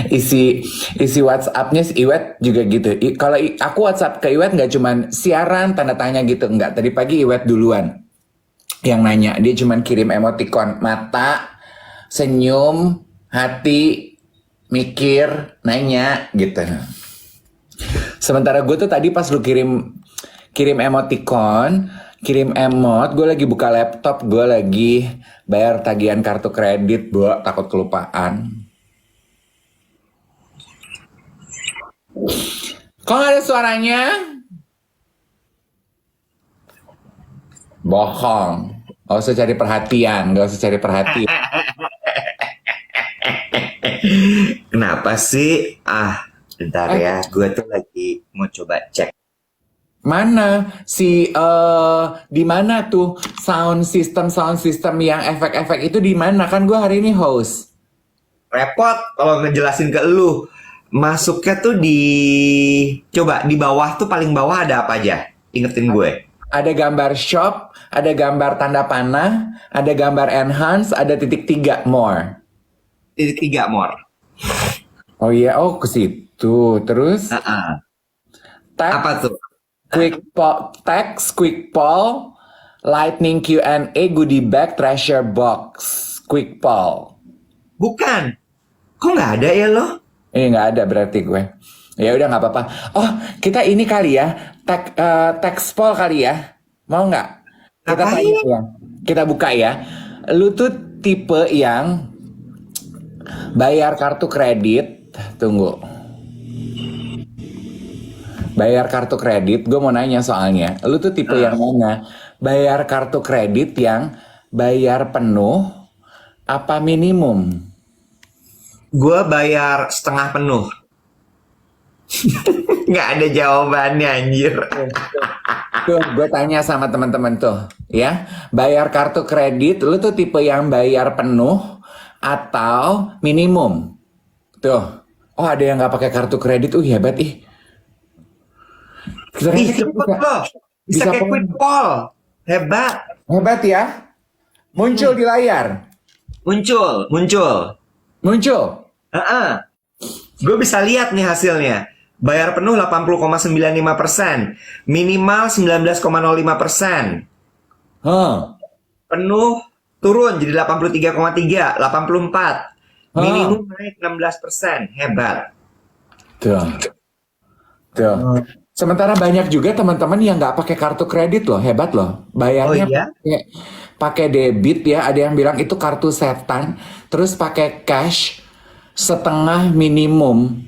isi isi WhatsApp-nya si Iwet juga gitu. Kalau aku WhatsApp ke Iwet nggak cuman siaran tanda tanya gitu, nggak. Tadi pagi Iwet duluan yang nanya. Dia cuman kirim emoticon mata, senyum, hati, mikir, nanya gitu. Sementara gue tuh tadi pas lu kirim kirim emoticon, kirim emot, gue lagi buka laptop, gue lagi bayar tagihan kartu kredit, gue takut kelupaan. Kok nggak ada suaranya? Bohong. Gak usah cari perhatian, gak usah cari perhatian. Kenapa sih? Bentar Eh, ya, gue tuh lagi mau coba cek. mana si di mana tuh sound system yang efek-efek itu di mana? Kan gue hari ini host. Repot kalau ngejelasin ke lu. Masuknya tuh coba di bawah tuh paling bawah ada apa aja? Ingetin gue. Ada gambar shop, ada gambar tanda panah, ada gambar enhance, ada titik tiga more. Titik tiga more. Oh iya, oh ke situ. Terus Heeh. tag Apa tuh? quick poll, text quick poll, lightning Q&A, goodie bag, treasure box, quick poll. Bukan. Kok nggak ada ya lo? Nggak ada berarti gue. Ya udah nggak apa-apa. Oh kita ini kali ya, text poll kali ya. Mau nggak? Kita tanya Ngapain? ya. Kita buka ya. Lu tuh tipe yang bayar kartu kredit. Tunggu. Bayar kartu kredit, gue mau nanya soalnya. Lu tuh tipe yang mana? Bayar kartu kredit yang bayar penuh apa minimum? Gue bayar setengah penuh. Nggak ada jawabannya anjir. Tuh, gue tanya sama teman-teman tuh, ya. Bayar kartu kredit, lu tuh tipe yang bayar penuh atau minimum? Tuh. Oh, ada yang nggak pakai kartu kredit. Hebat ih. Ternyata Ih, kita cepet bisa loh. Bisa bisa kayak quick poll. Hebat. hebat ya. Muncul di layar. Muncul, muncul. Muncul. Gue bisa lihat nih hasilnya. Bayar penuh 80,95%. Minimal 19,05%. Huh. Penuh turun jadi 83,3, 84. Huh. Minimum naik 16%. Hebat. Tuh. Tuh. Sementara banyak juga teman-teman yang nggak pakai kartu kredit loh, hebat loh. Oh Bayarnya iya? pakai debit ya. Ada yang bilang itu kartu setan. Terus pakai cash setengah minimum.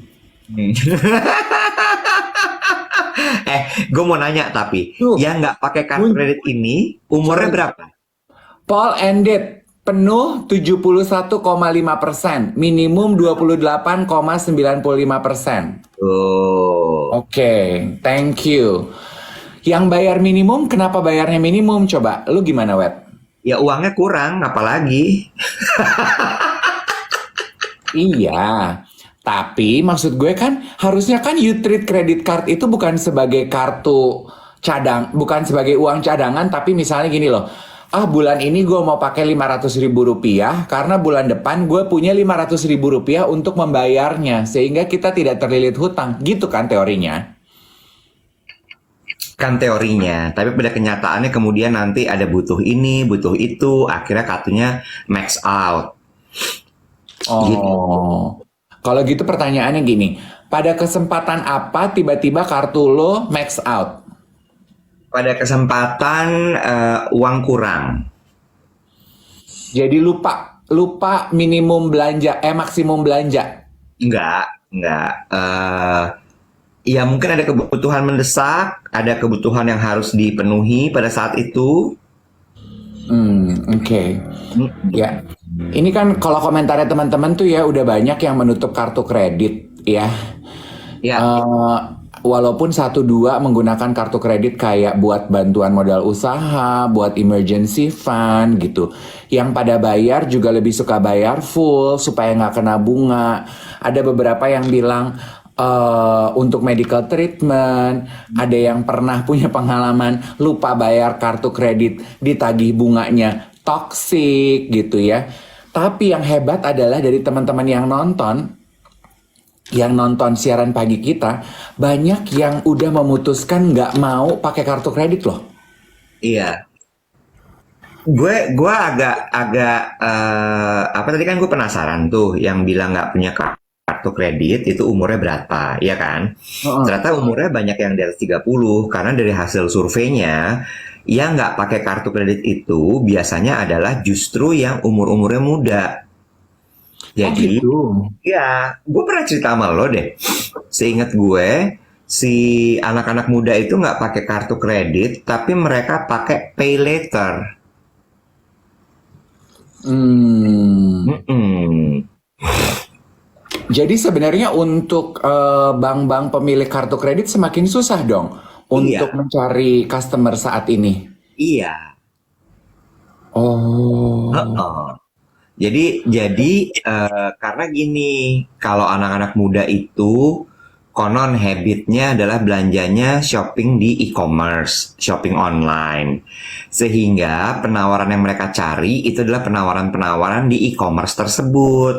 Gue mau nanya tapi, Tuh, yang nggak pakai kartu kredit ini umurnya berapa? Paul ended penuh 71,5%, minimum 28,95%. Oh, Oke, thank you. Yang bayar minimum, kenapa bayarnya minimum? Coba, lu gimana, Wet? ya uangnya kurang, apalagi? Iya, tapi maksud gue kan harusnya kan you treat credit card itu bukan sebagai kartu bukan sebagai uang cadangan, tapi misalnya gini loh, bulan ini gue mau pakai 500.000 rupiah karena bulan depan gue punya 500.000 rupiah untuk membayarnya, sehingga kita tidak terlilit hutang, gitu kan teorinya. Kan teorinya, tapi pada kenyataannya kemudian nanti ada butuh ini, butuh itu, akhirnya kartunya max out. Gitu. Oh, kalau gitu pertanyaannya gini, pada kesempatan apa tiba-tiba kartu lo max out? Pada kesempatan uang kurang. Jadi lupa minimum belanja, maksimum belanja. Enggak. Ya mungkin ada kebutuhan mendesak, ada kebutuhan yang harus dipenuhi pada saat itu. Oke. Ya, ini kan kalau komentarnya teman-teman tuh ya udah banyak yang menutup kartu kredit ya. Ya, Eh, Walaupun satu dua menggunakan kartu kredit kayak buat bantuan modal usaha, buat emergency fund gitu. Yang pada bayar juga lebih suka bayar full supaya nggak kena bunga. Ada beberapa yang bilang untuk medical treatment, ada yang pernah punya pengalaman lupa bayar kartu kredit, ditagih bunganya toxic gitu ya. Tapi yang hebat adalah dari teman-teman yang nonton, yang nonton siaran pagi kita, banyak yang udah memutuskan nggak mau pakai kartu kredit loh. Iya. Gue agak apa tadi kan gue penasaran tuh yang bilang nggak punya kartu kredit itu umurnya berapa, ya kan? Heeh. Ternyata umurnya banyak yang di atas 30 karena dari hasil surveinya yang nggak pakai kartu kredit itu biasanya adalah justru yang umur-umurnya muda. Oh Jadi, gitu. ya, gue pernah cerita sama lo deh. Seingat gue, si anak-anak muda itu nggak pakai kartu kredit, tapi mereka pakai pay later. Hmm. Mm-mm. Jadi sebenarnya untuk bank-bank pemilik kartu kredit semakin susah dong untuk Iya, mencari customer saat ini. iya. Oh. Heeh. Jadi karena gini, kalau anak-anak muda itu konon habitnya adalah belanjanya shopping di e-commerce, shopping online. Sehingga penawaran yang mereka cari itu adalah penawaran-penawaran di e-commerce tersebut.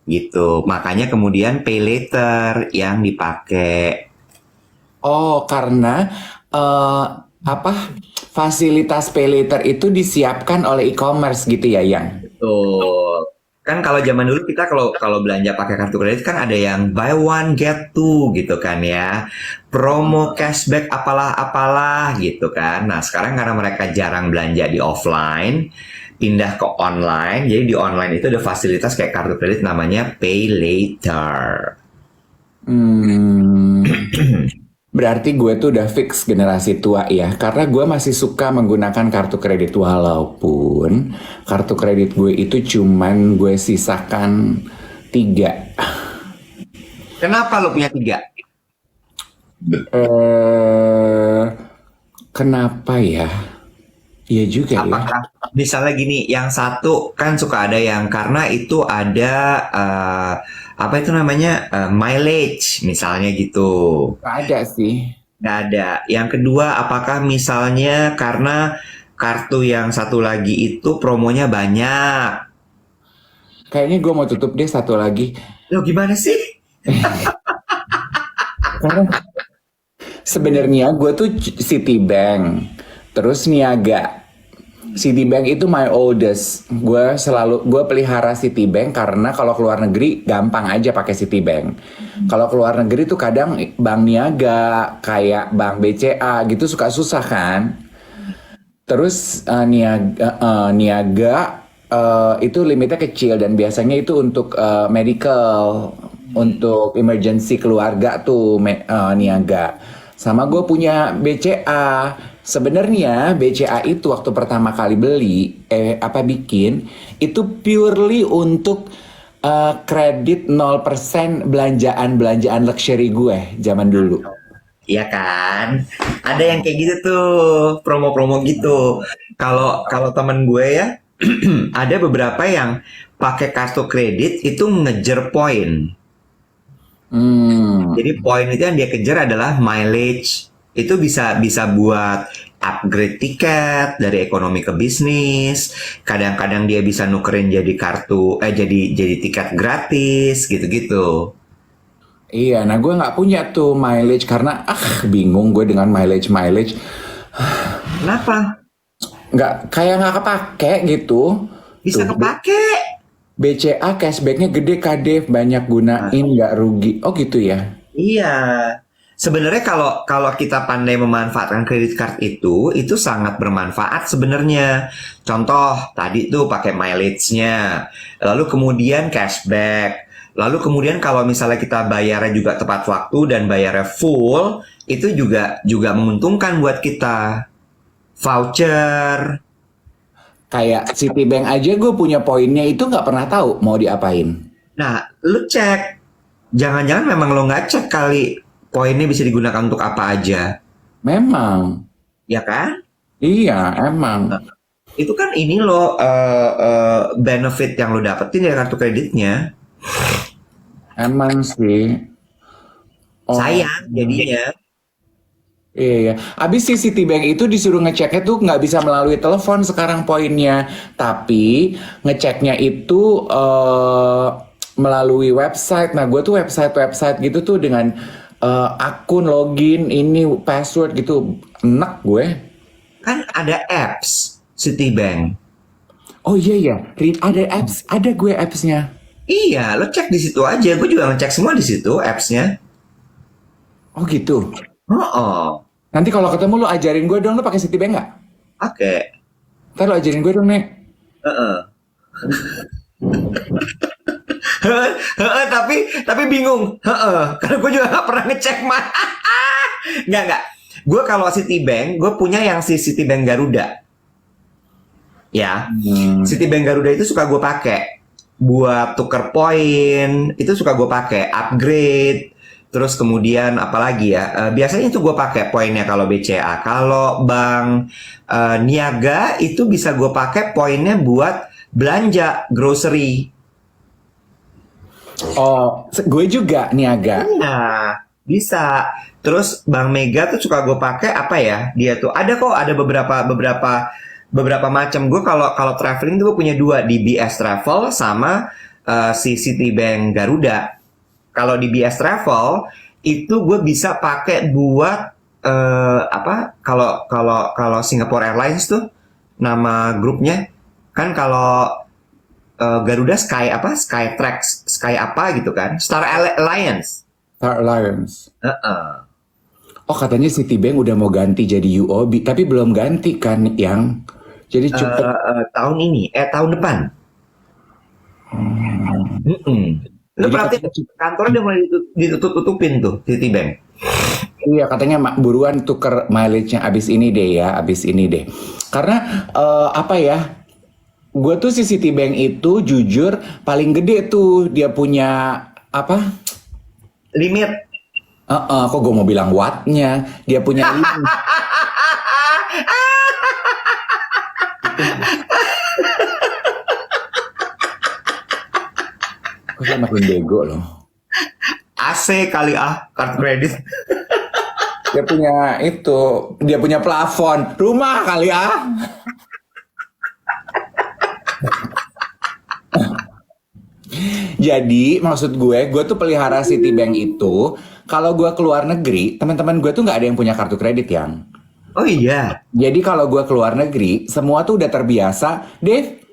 Gitu. Makanya kemudian pay later yang dipakai. Oh, karena eh, apa fasilitas pay later itu disiapkan oleh e-commerce gitu ya, Yang? Betul. Kan kalau zaman dulu kita kalau kalau belanja pakai kartu kredit kan ada yang buy one get two gitu kan ya. Promo cashback apalah-apalah gitu kan. Nah, sekarang karena mereka jarang belanja di offline, pindah ke online. Jadi di online itu ada fasilitas kayak kartu kredit namanya pay later. Hmm. Berarti gue tuh udah fix generasi tua ya, karena gue masih suka menggunakan kartu kredit walaupun kartu kredit gue itu cuman gue sisakan 3. Kenapa lo punya tiga? Eh, kenapa ya? Iya juga ya. Apakah misalnya gini, yang satu kan suka ada yang karena itu ada apa itu namanya mileage misalnya gitu. Gak ada sih. Nggak ada. Yang kedua, apakah misalnya karena kartu yang satu lagi itu promonya banyak? Kayaknya gue mau tutup deh satu lagi. Lo gimana sih? Karena sebenarnya gue tuh Citibank, terus Niaga. Citibank itu my oldest. Gue pelihara Citibank karena kalau keluar negeri gampang aja pakai Citibank. Kalau keluar negeri tuh kadang Bank Niaga, kayak Bank BCA gitu suka susah kan. Terus Niaga itu limitnya kecil dan biasanya itu untuk medical, untuk emergency keluarga tuh Niaga. Sama gue punya BCA. Sebenarnya BCA itu waktu pertama kali beli, bikin, itu purely untuk kredit 0% belanjaan luxury gue zaman dulu. Iya kan? Ada yang kayak gitu tuh, promo-promo gitu. Kalau kalau temen gue ya, ada beberapa yang pakai kartu kredit itu ngejar poin. Hmm. Jadi poin itu yang dia kejar adalah mileage. Itu bisa bisa buat upgrade tiket dari ekonomi ke bisnis. Kadang-kadang dia bisa nukerin jadi kartu jadi tiket gratis gitu-gitu. Iya, nah gue nggak punya tuh mileage karena bingung gue dengan mileage. Kenapa? Nggak kepake gitu. Bisa Tuh kepake. BCA cashbacknya gede Kadef, banyak Nah, gunain nggak rugi. Oh gitu ya. iya. Sebenarnya kalau kalau kita pandai memanfaatkan kredit card itu sangat bermanfaat sebenarnya. Contoh tadi tuh pakai mileage-nya, lalu kemudian cashback, lalu kemudian kalau misalnya kita bayarnya juga tepat waktu dan bayarnya full, itu juga juga menguntungkan buat kita. Voucher. Kayak Citibank aja gue punya poinnya itu nggak pernah tahu mau diapain. Nah, lu cek. Jangan-jangan memang lo nggak cek kali poinnya bisa digunakan untuk apa aja, Memang, ya kan? iya emang, Itu kan ini lo benefit yang lo dapetin dari kartu kreditnya. emang sih. Oh, Sayang jadinya. iya, iya. Abis si Citibank itu disuruh ngeceknya tuh nggak bisa melalui telepon sekarang poinnya. Tapi ngeceknya itu melalui website. Nah, gue tuh website gitu tuh dengan akun login ini password gitu enak gue. Kan ada apps Citibank. Oh iya ya, ada apps, ada gue appsnya. Iya, lo cek di situ aja. Gue juga ngecek semua di situ appsnya. Oh gitu. Oh, Nanti kalau ketemu lo ajarin gue dong, lo pakai Citibank nggak? oke. Ntar lo ajarin gue dong, Nek. Heeh. Tapi bingung. Karena gue juga nggak pernah ngecek mah. Nggak. Gue kalau Citibank, gue punya yang si Citibank Garuda. Ya, Citibank Garuda itu suka gue pakai buat tuker poin. Itu suka gue pakai upgrade. Terus kemudian apalagi ya? Biasanya itu gue pakai poinnya kalau BCA. Kalau Bank Niaga itu bisa gue pakai poinnya buat belanja grocery. Oh, gue juga niaga. Nah, bisa. Terus Bank Mega tuh suka gue pakai apa ya? Dia tuh ada kok, ada beberapa macam. Gue kalau traveling tuh gue punya dua, di BS Travel sama si Citibank Garuda. Kalau di BS Travel itu gue bisa pakai buat apa? Kalau Singapore Airlines tuh nama grupnya kan kalau Garuda Sky apa? Skytrax, Sky apa gitu kan? Star Alliance. Star Alliance. Heeh. Oh, katanya Citibank udah mau ganti jadi UOB, tapi belum ganti kan yang. Jadi cepet. Tahun ini, tahun depan. Lu Jadi perhatiin kantornya udah mulai ditutup-tutupin tuh Citibank. Iya, katanya buruan tuker mileage-nya abis ini deh ya, abis ini deh. Karena apa ya? Gue tuh si Citibank itu jujur paling gede tuh dia punya apa? Limit. Kok gue mau bilang wattnya? Dia punya limit. Kok saya makin bego loh. AC kali kartu kredit. Dia punya plafon rumah kali ah. Jadi maksud gue tuh pelihara Citibank itu kalau gue keluar negeri, teman-teman gue tuh nggak ada yang punya kartu kredit yang. Oh iya. Jadi kalau gue keluar negeri, semua tuh udah terbiasa, Dave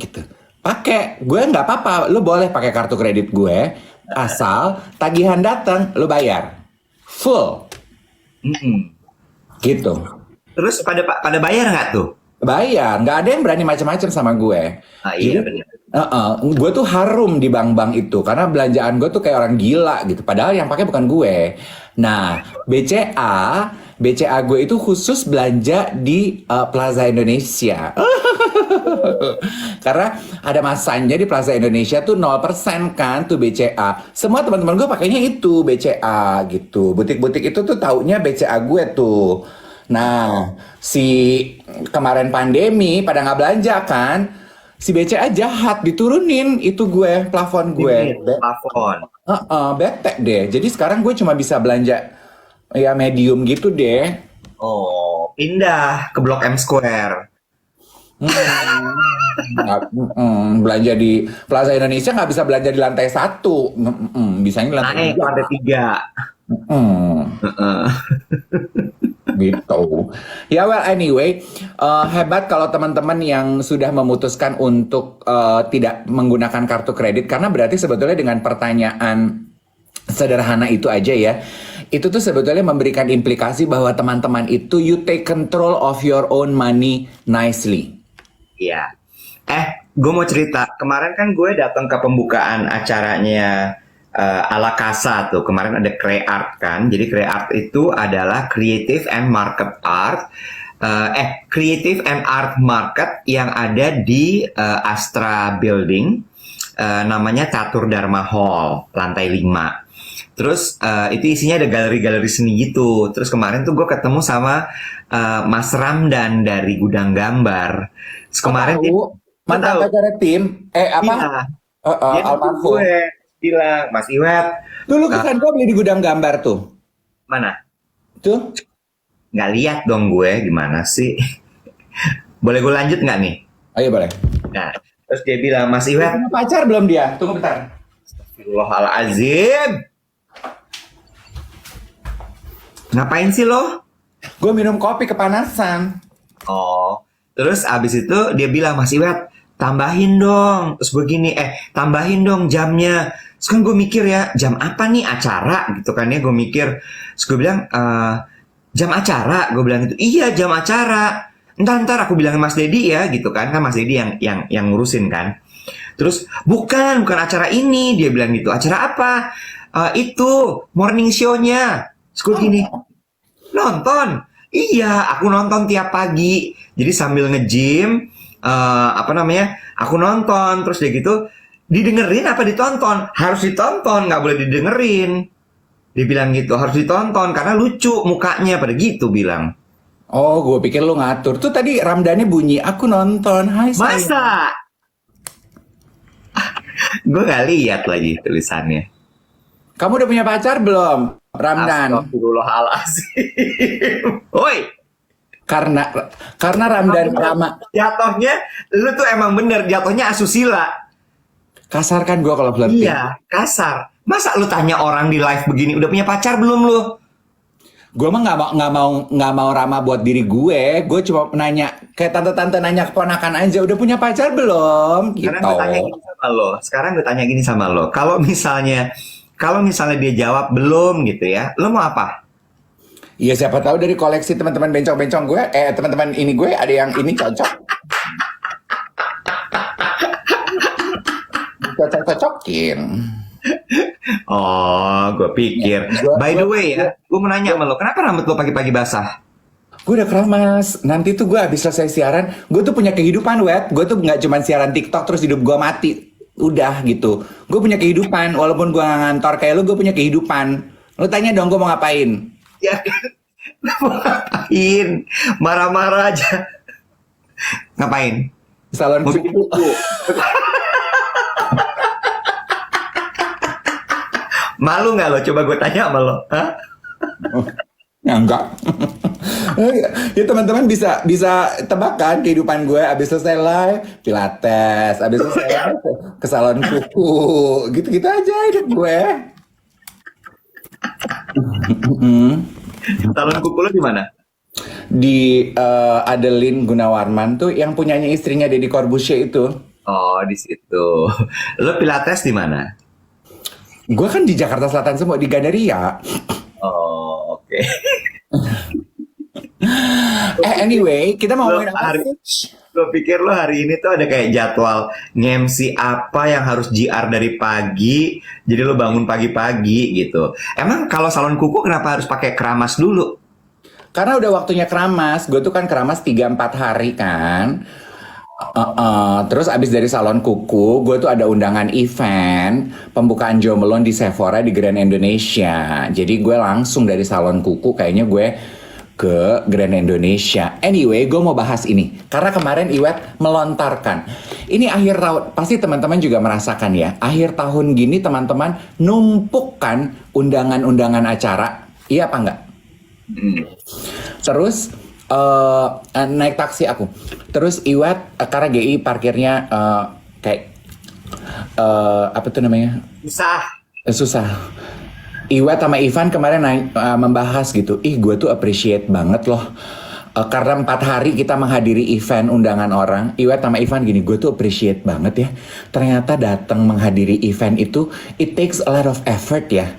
gitu. Pakai, gue nggak apa-apa, lo boleh pakai kartu kredit gue, asal tagihan datang, lo bayar full, gitu. Terus pada bayar nggak tuh? Bayar, nggak ada yang berani macam-macam sama gue. Ah iya Jadi, benar. gue tuh harum di bank-bank itu karena belanjaan gue tuh kayak orang gila gitu. Padahal yang pakai bukan gue. Nah, BCA gue itu khusus belanja di Plaza Indonesia. Karena ada masanya di Plaza Indonesia tuh 0% kan tuh BCA. Semua teman-teman gue pakainya itu BCA gitu. Butik-butik itu tuh taunya BCA gue tuh. Nah, si kemarin pandemi pada nggak belanja kan, si BCA jahat diturunin itu gue plafon gue. Plafon. Bete deh. Jadi sekarang gue cuma bisa belanja ya medium gitu deh. Oh, pindah ke Blok M Square. Belanja di Plaza Indonesia nggak bisa belanja di lantai 1. Bisanya di lantai Naik ke lantai 3. Gitu. Ya well anyway, hebat kalau teman-teman yang sudah memutuskan untuk tidak menggunakan kartu kredit karena berarti sebetulnya dengan pertanyaan sederhana itu aja ya. Itu tuh sebetulnya memberikan implikasi bahwa teman-teman itu you take control of your own money nicely. Iya. Gue mau cerita. Kemarin kan gue datang ke pembukaan acaranya Ala Casa tuh. Kemarin ada Creart kan. Jadi Creart itu adalah Creative and Market Art. Creative and Art Market yang ada di Astra Building. Namanya Catur Dharma Hall, lantai 5. Terus itu isinya ada galeri-galeri seni gitu. Terus kemarin tuh gue ketemu sama Mas Ramdan dari Gudang Gambar. Terus kemarin mantan pacarnya tim Iya. Dia almarhum gue bilang, Mas Iwet. dulu kan gue beli di Gudang Gambar tuh. Mana? Tuh. Nggak lihat dong gue, gimana sih? Boleh gue lanjut nggak nih? Ayo boleh. Nah, terus dia bilang, Mas Iwet. Punya pacar belum dia? Tunggu bentar. Astagfirullahaladzim. Ngapain sih lo? Gue minum kopi kepanasan. Oh, terus abis itu dia bilang, Mas Iwet, tambahin dong. Terus gue gini, tambahin dong jamnya. Terus kan gue mikir ya, jam apa nih acara gitu kan ya, gue mikir. Terus gue bilang, jam acara? Gue bilang gitu, iya jam acara. Ntar aku bilangin Mas Dedi ya gitu kan Mas Dedi yang ngurusin kan. Terus, bukan acara ini. Dia bilang gitu, acara apa? Itu, morning show-nya. Terus gue gini, nonton? Iya, aku nonton tiap pagi. Jadi sambil nge-gym, aku nonton. Terus dia gitu, didengerin apa ditonton? Harus ditonton, nggak boleh didengerin. Dia bilang gitu, harus ditonton karena lucu mukanya, pada gitu bilang. Oh, gue pikir lu ngatur. Tuh tadi Ramdhannya bunyi, aku nonton. Hai sayang. Masa? Gue nggak lihat lagi tulisannya. Kamu udah punya pacar belum, Ramdhan? Astagfirullahaladzim. Woi, Karena Ramdhan Rama jatuhnya lu tuh emang bener, jatuhnya asusila. kasar kan gue kalau flirting. Iya, kasar. Masa lu tanya orang di live begini, udah punya pacar belum lu? Gue mah nggak mau Rama buat diri gue. Gue cuma nanya kayak tante-tante nanya keponakan aja. Udah punya pacar belum? Gitu. Sekarang gue tanya gini sama lo. Kalau misalnya dia jawab belum gitu ya, lo mau apa? Iya siapa tahu dari koleksi teman-teman bencong-bencong gue, teman-teman ini gue ada yang ini cocok. Cocok-cocokin. Oh, gue pikir. By the way ya, gue mau nanya sama lo, kenapa rambut lo pagi-pagi basah? Gue udah keramas. Nanti tuh gue habis selesai siaran, gue tuh punya kehidupan, Wet. Gue tuh nggak cuma siaran TikTok terus hidup gue mati. Udah gitu. Gue punya kehidupan. Walaupun gue nggak ngantor kayak lo, gue punya kehidupan. Lo tanya dong gue mau ngapain? Ya kan? Mau ngapain? Marah-marah aja. Ngapain? Salon Mau bikin kuku. Malu nggak lo? Coba gue tanya sama lo. Hah? Ya enggak. Ya teman-teman bisa tebak kan kehidupan gue abis selesai live pilates, abis selesai live ke salon kuku, gitu-gitu aja hidup gue. Salon kuku lo di mana? Di Adeline Gunawarman tuh yang punyanya istrinya Deddy Corbuzier itu. Oh, di situ. Lo pilates di mana? Gue kan di Jakarta Selatan semua, di Gandaria. Oh, oke. Anyway, kita mau ngomongin apa Hari- sih? Lo pikir lo hari ini tuh ada kayak jadwal nge-MC apa yang harus JR dari pagi, jadi lo bangun pagi-pagi gitu. Emang kalau salon kuku kenapa harus pakai keramas dulu? Karena udah waktunya keramas. Gue tuh kan keramas 3-4 hari kan. Terus abis dari salon kuku, gue tuh ada undangan event pembukaan Jo Malone di Sephora di Grand Indonesia. Jadi gue langsung dari salon kuku kayaknya gue ke Grand Indonesia. Anyway, gue mau bahas ini karena kemarin Iwet melontarkan. Ini akhir tahun, pasti teman-teman juga merasakan ya. Akhir tahun gini teman-teman numpukkan undangan-undangan acara. Iya apa enggak? Terus naik taksi aku. Terus Iwet karena GI parkirnya kayak apa tuh namanya? Susah. Iwet sama Ivan kemarin membahas gitu. Gue tuh appreciate banget loh. Karena 4 hari kita menghadiri event undangan orang. Iwet sama Ivan gini, gue tuh appreciate banget ya. Ternyata datang menghadiri event itu it takes a lot of effort ya.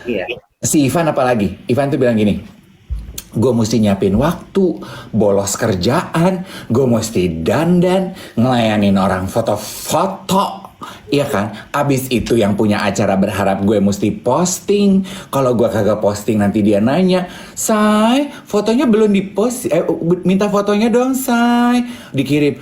Iya. Si Ivan apalagi? Ivan tuh bilang gini, gue mesti nyiapin waktu, bolos kerjaan, gue mesti dandan, ngelayanin orang foto-foto, iya kan? Abis itu yang punya acara berharap gue mesti posting. Kalau gue kagak posting nanti dia nanya, Say, fotonya belum dipost, minta fotonya dong Say. Dikirim,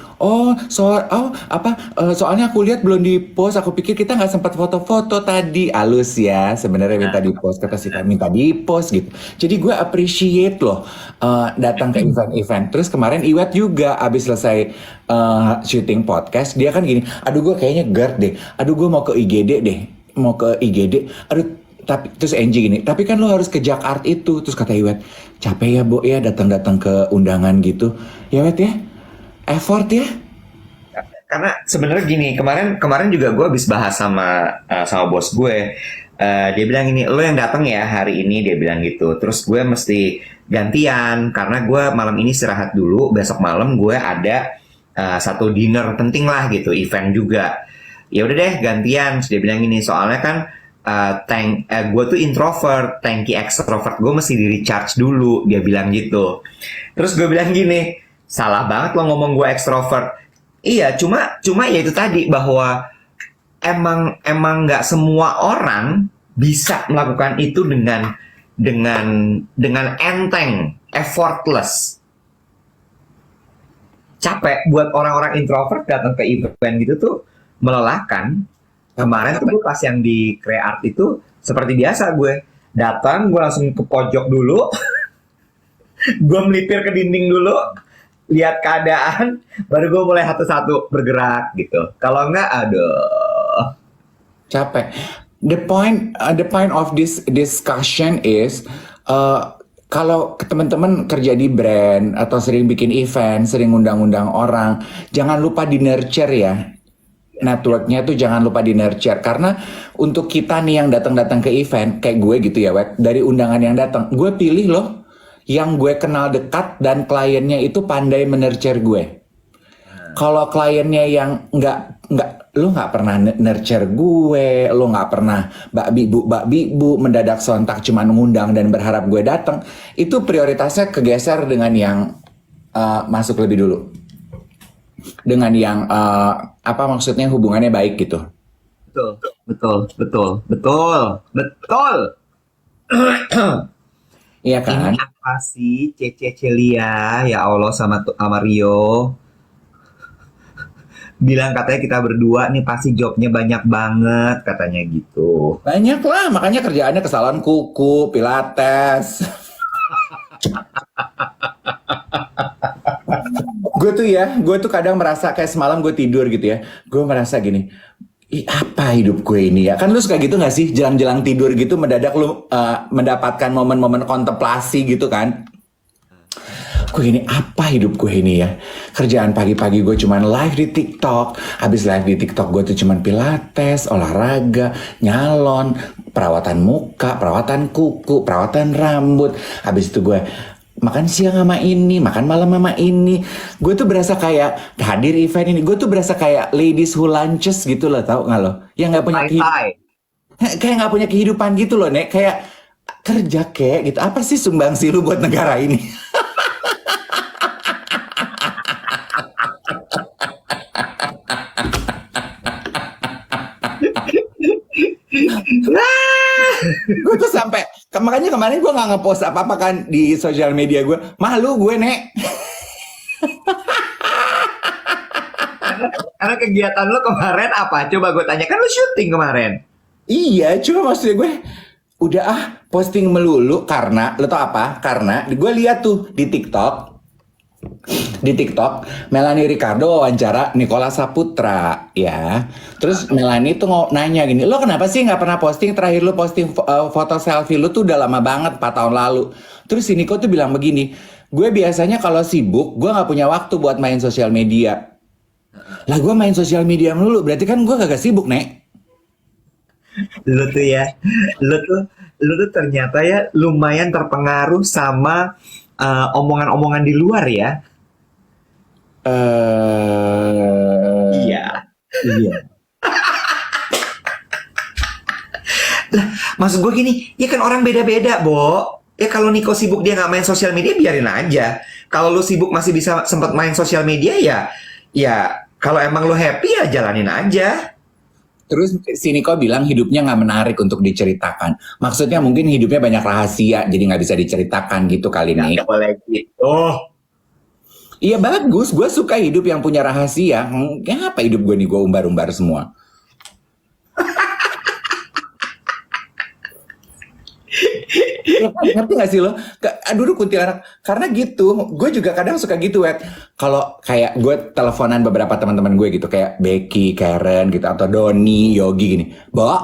soalnya aku lihat belum dipost, aku pikir kita nggak sempat foto-foto tadi. Halus ya, sebenarnya minta dipost, kata si minta dipost gitu. Jadi gue appreciate loh datang ke event-event. Terus kemarin Iwet juga abis selesai syuting podcast, dia kan gini, aduh gue kayaknya GERD deh, aduh gue mau ke IGD deh, aduh. Tapi terus Angie gini, tapi kan lo harus ke Jakarta itu. Terus kata Iwet, capek ya Bo ya datang-datang ke undangan gitu. Ya Wet ya, effort ya. karena sebenarnya gini, kemarin juga gue habis bahas sama bos gue. Dia bilang ini, lo yang datang ya hari ini, dia bilang gitu. Terus gue mesti gantian karena gue malam ini istirahat dulu. Besok malam gue ada satu dinner penting lah gitu, event juga. Ya udah deh gantian. Terus dia bilang ini, soalnya kan gue tuh introvert, tanky extrovert, gue mesti di recharge dulu. Dia bilang gitu. Terus gue bilang gini, salah banget lo ngomong gue extrovert. Iya, cuma ya itu tadi bahwa emang nggak semua orang bisa melakukan itu dengan enteng, effortless. Capek buat orang-orang introvert datang ke event gitu tuh melelahkan. Kemarin tuh gue pas yang di Create itu seperti biasa, gue datang, gue langsung ke pojok dulu, gue melipir ke dinding dulu, lihat keadaan, baru gue mulai satu-satu bergerak gitu. Kalau enggak, aduh, Capek. The point of this discussion is kalau teman-teman kerja di brand atau sering bikin event, sering undang-undang orang, jangan lupa di nurture ya. Networknya tuh jangan lupa di nurture, karena untuk kita nih yang datang-datang ke event kayak gue gitu ya, Wet, dari undangan yang datang, gue pilih loh yang gue kenal dekat dan kliennya itu pandai menurture gue. Kalau kliennya yang nggak, lu nggak pernah nurture gue, lu nggak pernah bak bibu mendadak sontak cuman ngundang dan berharap gue datang, itu prioritasnya kegeser dengan yang masuk lebih dulu, dengan yang apa maksudnya hubungannya baik gitu. betul. Iya kan? Ini apa sih Cece Celia, ya Allah, sama Rio bilang katanya kita berdua nih pasti jobnya banyak banget katanya gitu. Banyak lah, makanya kerjaannya ke salon kuku, pilates. Gue tuh kadang merasa kayak semalam gue tidur gitu ya. Gue merasa gini, ih apa hidup gue ini ya? Kan lu suka gitu gak sih? Jelang-jelang tidur gitu mendadak lu mendapatkan momen-momen kontemplasi gitu kan? Gue gini, apa hidup gue ini ya? Kerjaan pagi-pagi gue cuman live di TikTok. Habis live di TikTok gue tuh cuman pilates, olahraga, nyalon, perawatan muka, perawatan kuku, perawatan rambut. Habis itu gue makan siang sama ini, makan malam sama ini. Gue tuh berasa kayak hadir event ini. Gue tuh berasa kayak ladies who lunches gitu loh, tau gak lo? Yang gak punya kayak gak punya kehidupan gitu loh, Nek. Kayak kerja kayak gitu. Apa sih sumbangsi lu buat negara ini? Gue tuh sampai makanya kemarin gue nggak ngepost apa-apa kan di sosial media gue, malu gue, Nek. Karena kegiatan lo kemarin apa? Coba gue tanya, kan lo syuting kemarin. Iya, cuma maksudnya gue udah posting melulu karena lo tau apa? Karena gue lihat tuh di TikTok Melanie Ricardo wawancara Nicholas Saputra ya. Terus Melanie tuh nanya gini, lo kenapa sih nggak pernah posting? Terakhir lo posting foto selfie lo tuh udah lama banget, 4 tahun lalu. Terus si Nico tuh bilang begini, gue biasanya kalau sibuk gue nggak punya waktu buat main sosial media. Lah gue main sosial media melulu, berarti kan gue kagak sibuk, Nek. Lo tuh ternyata ya lumayan terpengaruh sama omongan-omongan di luar ya. Iya. Lah, maksud gue gini, ya kan orang beda-beda, Bo. Ya kalau Niko sibuk dia nggak main sosial media, biarin aja. Kalau lu sibuk masih bisa sempat main sosial media, ya kalau emang lu happy ya jalanin aja. Terus si Niko bilang hidupnya nggak menarik untuk diceritakan. Maksudnya mungkin hidupnya banyak rahasia, jadi nggak bisa diceritakan gitu kali ini. Nggak boleh gitu. Iya bagus, gue suka hidup yang punya rahasia. Apa hidup gue nih, gue umbar-umbar semua. Ngerti gak sih lo? Aduh kuntilanak. Karena gitu, gue juga kadang suka gitu, Wet. Kalau kayak gue teleponan beberapa teman-teman gue gitu, kayak Becky, Karen gitu, atau Doni, Yogi gini. Bo,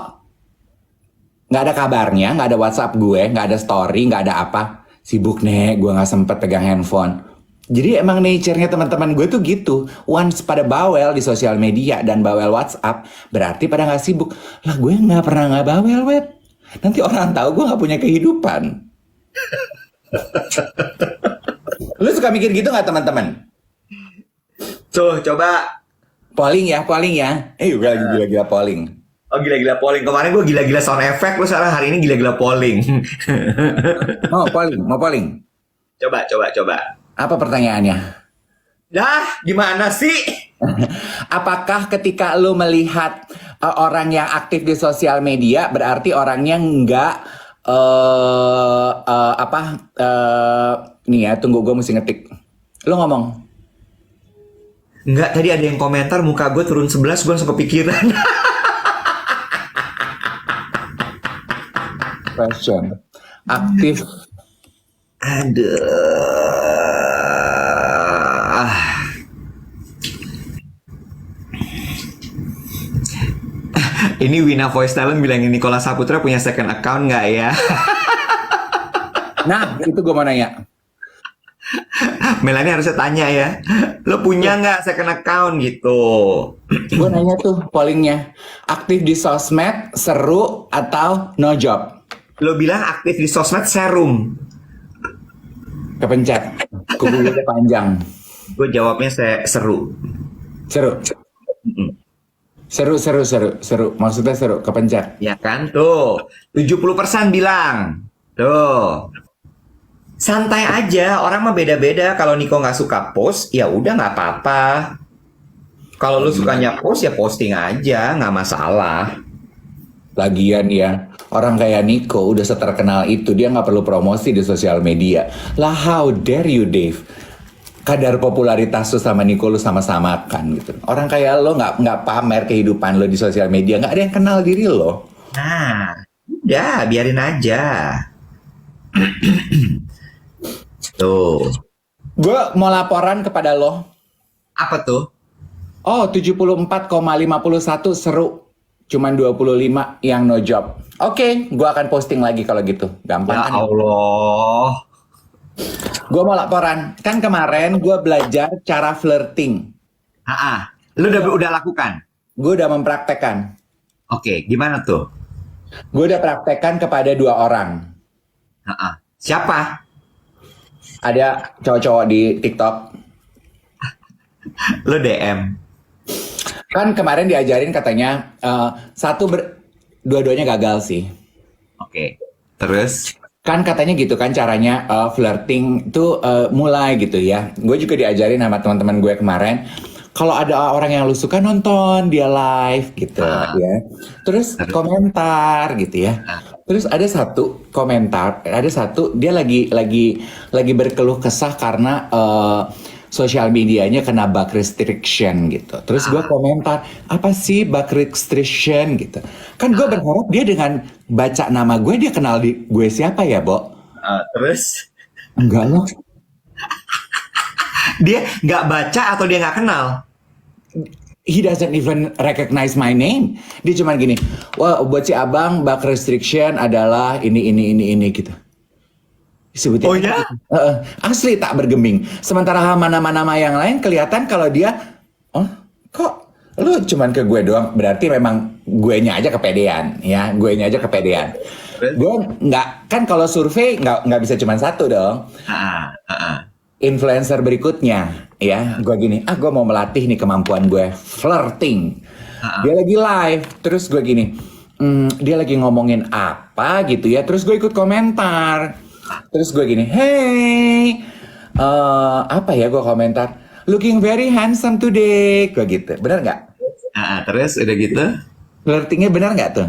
gak ada kabarnya, gak ada WhatsApp gue, gak ada story, gak ada apa. Sibuk, Nek, gue gak sempet pegang handphone. Jadi emang nature-nya teman-teman gue tuh gitu. Once pada bawel di sosial media dan bawel WhatsApp, berarti pada nggak sibuk. Lah gue nggak pernah nggak bawel, wet. Nanti orang tahu gue nggak punya kehidupan. Lu suka mikir gitu nggak teman-teman? Tuh, coba. Polling ya, polling ya. Gue lagi gila-gila polling. Oh, gila-gila polling. Kemarin gue gila-gila sound effect, lu sekarang hari ini gila-gila polling. Mau polling, mau polling. Coba. Apa pertanyaannya? Dah, gimana sih? Apakah ketika lu melihat orang yang aktif di sosial media berarti orangnya nggak nih ya, tunggu gue mesti ngetik. Lu ngomong. Enggak, tadi ada yang komentar muka gue turun 11, gue langsung kepikiran. Question. Aktif. Aduh. Ini Wina Voice Talent bilangin Nicola Saputra punya second account nggak ya? Nah, itu gue mau nanya. Melani harusnya tanya ya. Lo punya nggak second account gitu? Gue nanya tuh pollingnya. Aktif di sosmed, seru, atau no job? Lo bilang aktif di sosmed serum. Kepencet. Kubunya panjang. Gue jawabnya seru. Seru. Seru. Maksudnya seru. Kepencet. Ya kan? Tuh. 70% bilang. Tuh. Santai aja. Orang mah beda-beda. Kalau Niko nggak suka post, ya udah nggak apa-apa. Kalau lu sukanya post, ya posting aja. Nggak masalah. Lagian ya, orang kayak Nico udah seterkenal itu, dia nggak perlu promosi di sosial media. Lah how dare you, Dave? Kadar popularitas lu sama Nico lu sama-sama kan gitu. Orang kayak lo nggak pamer kehidupan lo di sosial media, nggak ada yang kenal diri lo. Nah, udah biarin aja. Tuh. Gue mau laporan kepada lo. Apa tuh? Oh, 74,51 seru. Cuman 25 yang no job. Oke, gue akan posting lagi kalau gitu. Gampang Ya kan? Allah. Gue mau laporan. Kan kemarin gue belajar cara flirting. Lu udah lakukan? Gue udah mempraktekkan. Oke, gimana tuh? Gue udah praktekkan kepada 2 orang. Siapa? Ada cowok-cowok di TikTok. Lu DM. Kan kemarin diajarin katanya dua-duanya gagal sih. Oke. Terus? Kan katanya gitu kan caranya flirting tuh mulai gitu ya. Gue juga diajarin sama teman-teman gue kemarin. Kalau ada orang yang lu suka nonton dia live gitu ya. Terus komentar gitu ya. Terus ada satu komentar, dia lagi berkeluh kesah karena sosial medianya kena bug restriction gitu. Terus gue komentar, apa sih bug restriction gitu. Kan gue berharap dia dengan baca nama gue, dia kenal gue siapa ya, Bo? Terus? Enggak loh. Dia nggak baca atau dia nggak kenal? He doesn't even recognize my name. Dia cuma gini, wah buat si abang bug restriction adalah ini gitu. Sebutin. Oh ya? Asli tak bergeming. Sementara nama-nama yang lain kelihatan kalau dia, oh kok lu cuman ke gue doang. Berarti memang guenya aja kepedean, ya. Guenya aja kepedean. Gue nggak, kan kalau survei nggak bisa cuman satu dong. Influencer berikutnya, ya. Gue gini, gue mau melatih nih kemampuan gue flirting. Dia lagi live, terus gue gini, dia lagi ngomongin apa gitu ya. Terus gue ikut komentar. Terus gue gini, hey, apa ya gue komentar, looking very handsome today, gue gitu, benar nggak? Terus udah gitu? Flirtingnya benar nggak tuh?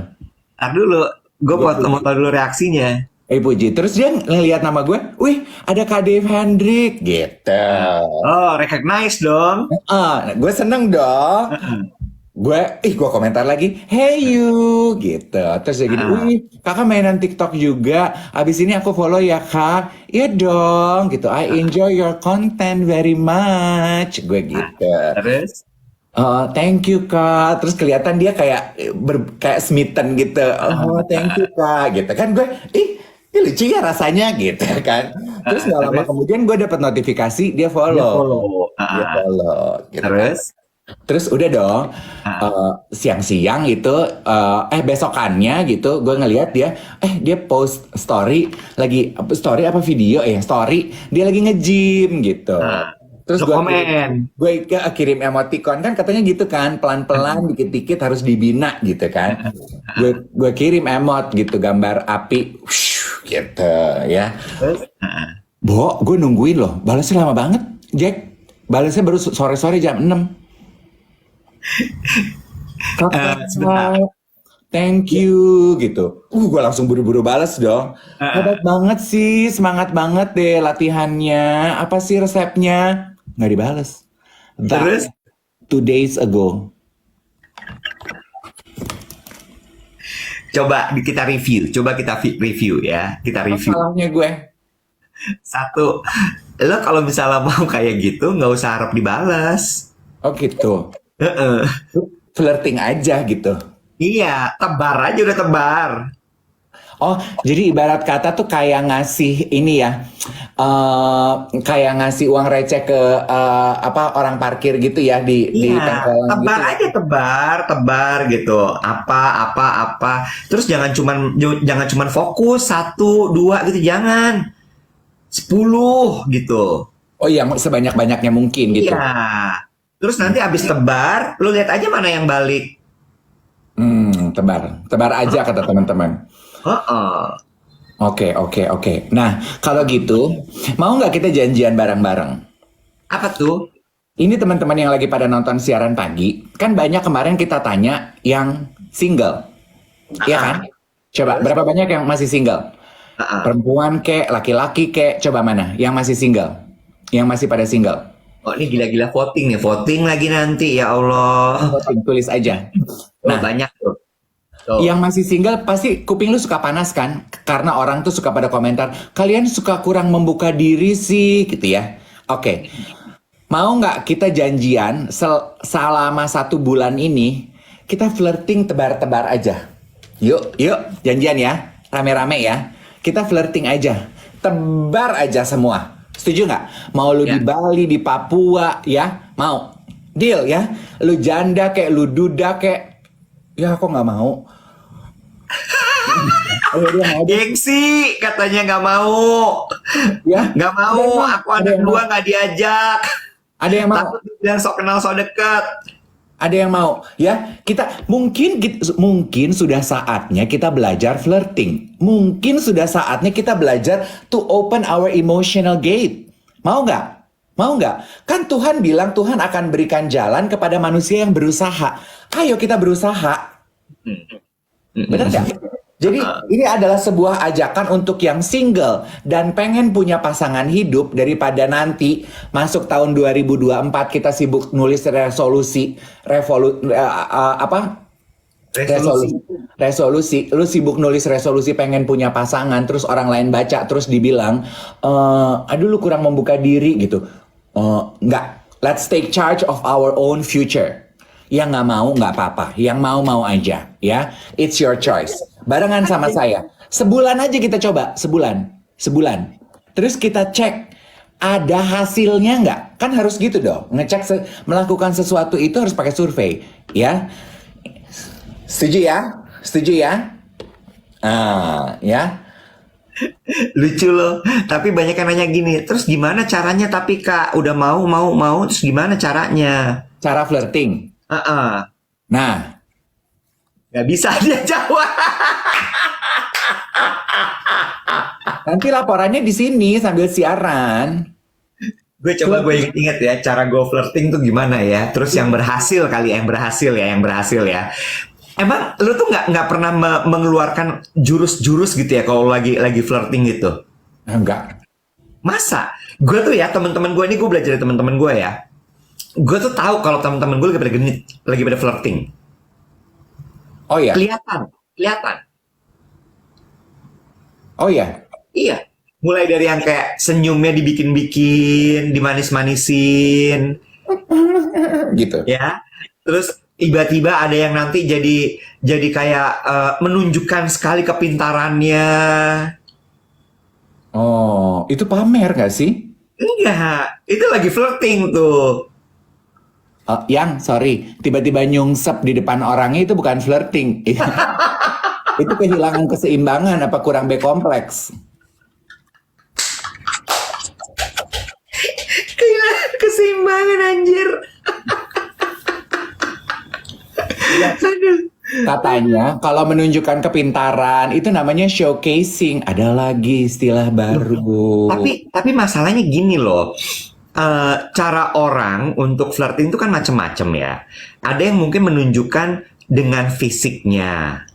Dulu, gue mau tahu dulu reaksinya. Puji, terus dia ngelihat nama gue, wih ada Kak Dave Hendrik, gitu. Oh, recognize dong. Gue seneng dong. Gue komentar lagi, hey you, gitu. Terus dia gini, wih kakak mainan TikTok juga. Abis ini aku follow ya kak. Iya dong, gitu. I enjoy your content very much. Gue gitu. Terus? Thank you kak. Terus kelihatan dia kayak smitten gitu. Oh thank you kak, gitu kan. Gue, Ih, lucu ya rasanya gitu kan. Terus nggak lama Terus kemudian gue dapat notifikasi dia dia follow. follow. Dia follow gitu kan. Terus Terus udah dong, ah, siang-siang itu, besokannya gitu, gue ngeliat dia, dia post story, lagi story apa video ya, story, dia lagi nge-gym gitu. ah, Terus lu komen. gue kirim emoticon, kan katanya gitu kan, pelan-pelan, dikit-dikit harus dibina gitu kan. Gue kirim emot gitu, gambar api, wush, gitu ya. Terus Gue nungguin loh, balasnya lama banget, Jack. Balasnya baru sore-sore jam 6. Kakak, sebentar. thank you gitu. Gue langsung buru-buru balas dong. Hebat banget sih, semangat banget deh latihannya. Apa sih resepnya? Nggak dibales. Terus That 2 days ago. coba kita review. Coba kita review ya. Kita Apa review. salahnya gue? Satu, lo kalau misalnya mau kayak gitu nggak usah harap dibalas. Oh gitu. Heeh. Flirting aja gitu. Iya, tebar aja udah tebar. Oh, jadi ibarat kata tuh kayak ngasih ini ya, kayak ngasih uang receh ke orang parkir gitu ya di Iya, pangkalan tebar gitu ya. aja tebar gitu. Apa. Terus jangan cuman fokus 1, 2 gitu, jangan 10 gitu. Oh iya, sebanyak-banyaknya mungkin gitu. Iya. Terus nanti abis tebar, lu lihat aja mana yang balik. Tebar aja kata teman-teman. Heeh. Oke. Nah, kalau gitu, mau nggak kita janjian bareng-bareng? Apa tuh? Ini teman-teman yang lagi pada nonton siaran pagi, kan banyak kemarin kita tanya yang single, iya kan? Coba, berapa banyak yang masih single? Heeh. Perempuan kek, laki-laki kek, coba mana yang masih single? Yang masih pada single? Oh, ini gila-gila voting nih, voting lagi nanti, ya Allah. Voting, tulis aja. Nah, Nah, banyak tuh. Tuh. yang masih single pasti kuping lu suka panas kan? Karena orang tuh suka pada komentar, kalian suka kurang membuka diri sih, gitu ya. Oke, mau nggak kita janjian selama 1 bulan ini, kita flirting tebar-tebar aja. Yuk, janjian ya, rame-rame ya. Kita flirting aja, tebar aja semua. Setuju nggak? Mau lu Ya. di Bali, di Papua, ya? Mau? Deal ya? Lu janda kek, lu duda kek. Ya, kok nggak mau? Ayo dia mau deh. Gengsi, katanya nggak mau. Ya, Nggak ada yang mau, mau? aku Ada anak yang dua mau? nggak diajak. Ada yang mau? Takut dibilang sok kenal sok dekat. Ada yang mau? Ya, kita mungkin sudah saatnya kita belajar flirting. Mungkin sudah saatnya kita belajar to open our emotional gate. Mau nggak? Mau nggak? Kan Tuhan bilang Tuhan akan berikan jalan kepada manusia yang berusaha. Ayo kita berusaha. Bener nggak? Jadi ini adalah sebuah ajakan untuk yang single dan pengen punya pasangan hidup daripada nanti masuk tahun 2024 kita sibuk nulis resolusi, resolusi. Lu sibuk nulis resolusi pengen punya pasangan, terus orang lain baca terus dibilang, aduh lu kurang membuka diri gitu. Enggak, let's take charge of our own future. Yang nggak mau nggak apa-apa, yang mau aja ya. It's your choice. Barengan sama saya. Sebulan aja kita coba, sebulan. Terus kita cek ada hasilnya nggak? Kan harus gitu dong. Ngecek melakukan sesuatu itu harus pakai survei, ya. Setuju ya? Ya. Lucu loh. Tapi banyak yang nanya gini, terus gimana caranya tapi Kak? Udah mau, terus gimana caranya? Cara flirting. Nah, Gak bisa dia jawab. nanti laporannya di sini sambil siaran. Gue inget ya, cara gue flirting tuh gimana ya. Terus yang berhasil ya. Emang lu tuh nggak pernah mengeluarkan jurus-jurus gitu ya kalau lagi flirting gitu? Enggak. Masa? Gue tuh ya, teman-teman gue ini, gue belajar dari teman-teman gue ya. Gue tuh tahu kalau teman-teman gue lagi pada genit, lagi pada flirting. Oh ya. Kelihatan. Oh ya. Iya. Mulai dari yang kayak senyumnya dibikin-bikin, dimanis-manisin, Gitu. ya. Terus tiba-tiba ada yang nanti jadi kayak menunjukkan sekali kepintarannya. Oh, itu pamer nggak sih? Enggak, itu lagi flirting tuh. Yang, sorry, tiba-tiba nyungsep di depan orangnya itu bukan flirting. Itu kehilangan keseimbangan apa kurang B kompleks. Kehilangan keseimbangan anjir. Aduh. Katanya kalau menunjukkan kepintaran itu namanya showcasing. Ada lagi istilah baru. Tapi masalahnya gini loh. Cara orang untuk flirting itu kan macem-macem ya. Ada yang mungkin menunjukkan dengan fisiknya.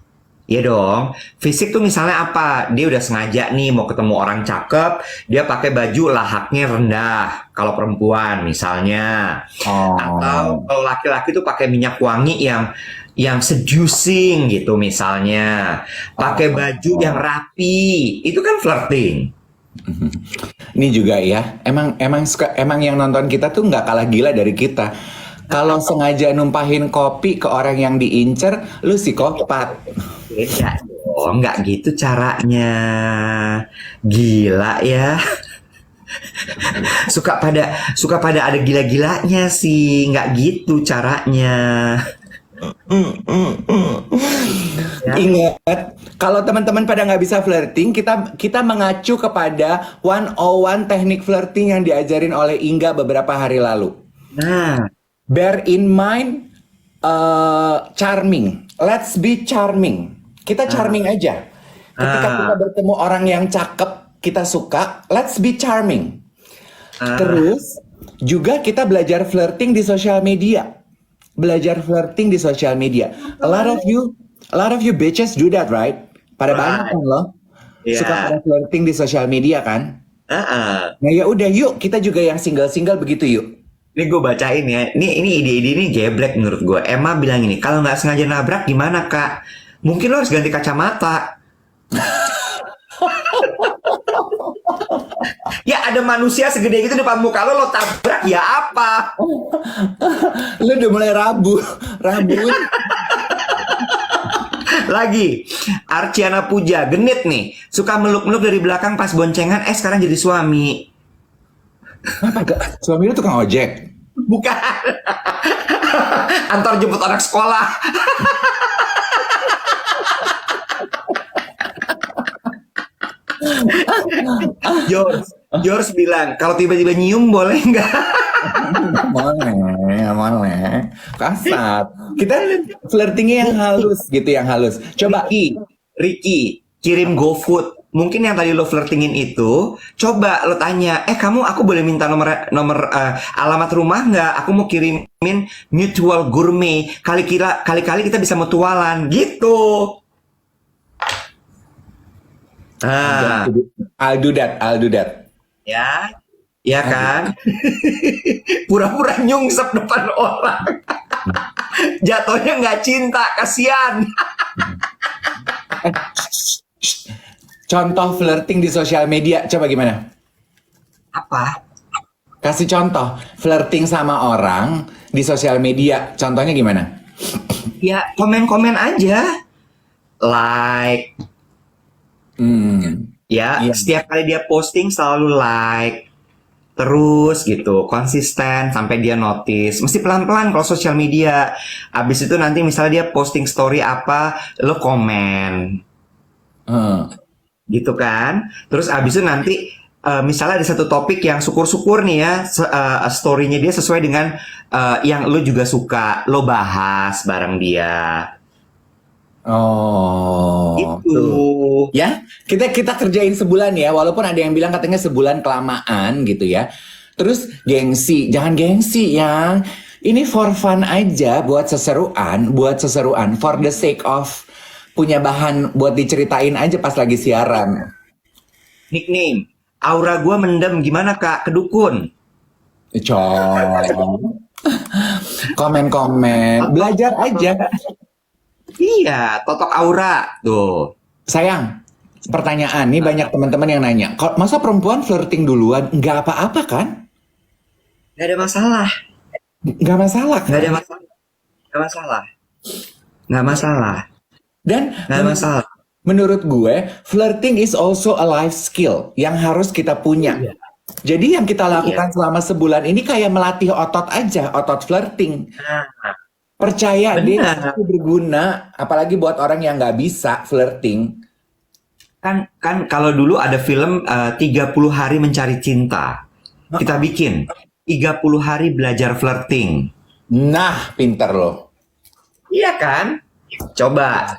Ya dong, fisik tuh misalnya apa? Dia udah sengaja nih mau ketemu orang cakep, dia pakai baju lahaknya rendah. Kalau perempuan misalnya, atau Oh, kalau laki-laki tuh pakai minyak wangi yang seducing gitu misalnya, pakai baju yang rapi, itu kan flirting. ini juga ya. Emang yang nonton kita tuh nggak kalah gila dari kita. Kalau sengaja numpahin kopi ke orang yang diincer, lu psikopat. Beda dong, nggak gitu caranya. Gila ya. Suka pada ada gila-gilanya sih, nggak gitu caranya. Ya. Ingat, kalau teman-teman pada nggak bisa flirting, kita mengacu kepada 101 teknik flirting yang diajarin oleh Inga beberapa hari lalu. Nah, Bear in mind, charming. Let's be charming. Kita charming aja. Ketika kita ah, bertemu orang yang cakep, kita suka, let's be charming. ah, Terus juga kita belajar flirting di sosial media. Belajar flirting di sosial media. A lot of you bitches do that, right? Pada banyak right, kan lo suka ya, pada flirting di sosial media kan? ah, ah. Nah ya udah yuk kita juga yang single-single begitu yuk. Ini gue bacain ya. Ini ide-ide ini geblek menurut gue. Emma bilang ini, kalau nggak sengaja nabrak gimana kak? Mungkin lo harus ganti kacamata. Ya ada manusia segede gitu depan muka lo tabrak ya apa? Lu udah mulai rabu, rabun. Lagi, Arciana Puja, genit nih. Suka meluk-meluk dari belakang pas boncengan, sekarang jadi suami. Apa gak? Suami lu tukang ojek. Bukan. Antar jemput anak sekolah. George bilang, kalau tiba-tiba nyium boleh nggak? Boleh, boleh. Kasar. Kita flirtingnya yang halus gitu, yang halus. Coba. Ricky, kirim GoFood. Mungkin yang tadi lo flirtingin itu, coba lo tanya, kamu aku boleh minta nomor alamat rumah nggak? Aku mau kirimin mutual gourmet. Kali-kali kita bisa mutualan gitu. Ah, I'll do that, I'll do that. ya, ya kan? Pura-pura nyungsep depan orang. Jatuhnya nggak cinta, kasihan. Contoh flirting di sosial media, coba gimana? Apa? Kasih contoh flirting sama orang di sosial media. Contohnya gimana? Ya, komen-komen aja. Like, Hmm, ya, iya. setiap kali dia posting selalu like. Terus gitu, konsisten sampai dia notice. Mesti pelan-pelan kalau sosial media. Abis itu nanti misalnya dia posting story apa, lo komen. Hmm. Gitu kan. Terus abis itu nanti misalnya ada satu topik yang syukur-syukur nih ya, story-nya dia sesuai dengan yang lo juga suka, lo bahas bareng dia. Oh, Gitu. tuh. Ya, kita kerjain sebulan ya, walaupun ada yang bilang katanya sebulan kelamaan gitu ya. Terus gengsi, jangan gengsi ya. Ini for fun aja, buat seseruan, for the sake of punya bahan buat diceritain aja pas lagi siaran. Nickname. Aura gua mendem, gimana kak? Kedukun. Cong. Komen-komen, belajar aja. Iya, totok aura. Tuh. Sayang, pertanyaan nih banyak teman-teman yang nanya, masa perempuan flirting duluan? Nggak apa-apa kan? Gak ada masalah. Nggak masalah Gak kan? ada masalah. Gak masalah. Gak masalah. Dan Gak masalah. Menurut gue, flirting is also a life skill yang harus kita punya. Iya. Jadi yang kita Iya. lakukan selama sebulan ini kayak melatih otot aja, otot flirting. Nah, Percaya deh, benar. itu berguna. Apalagi buat orang yang nggak bisa flirting. Kan kalau dulu ada film 30 hari mencari cinta. Kita bikin 30 hari belajar flirting. Nah, pinter loh. Iya kan? Coba.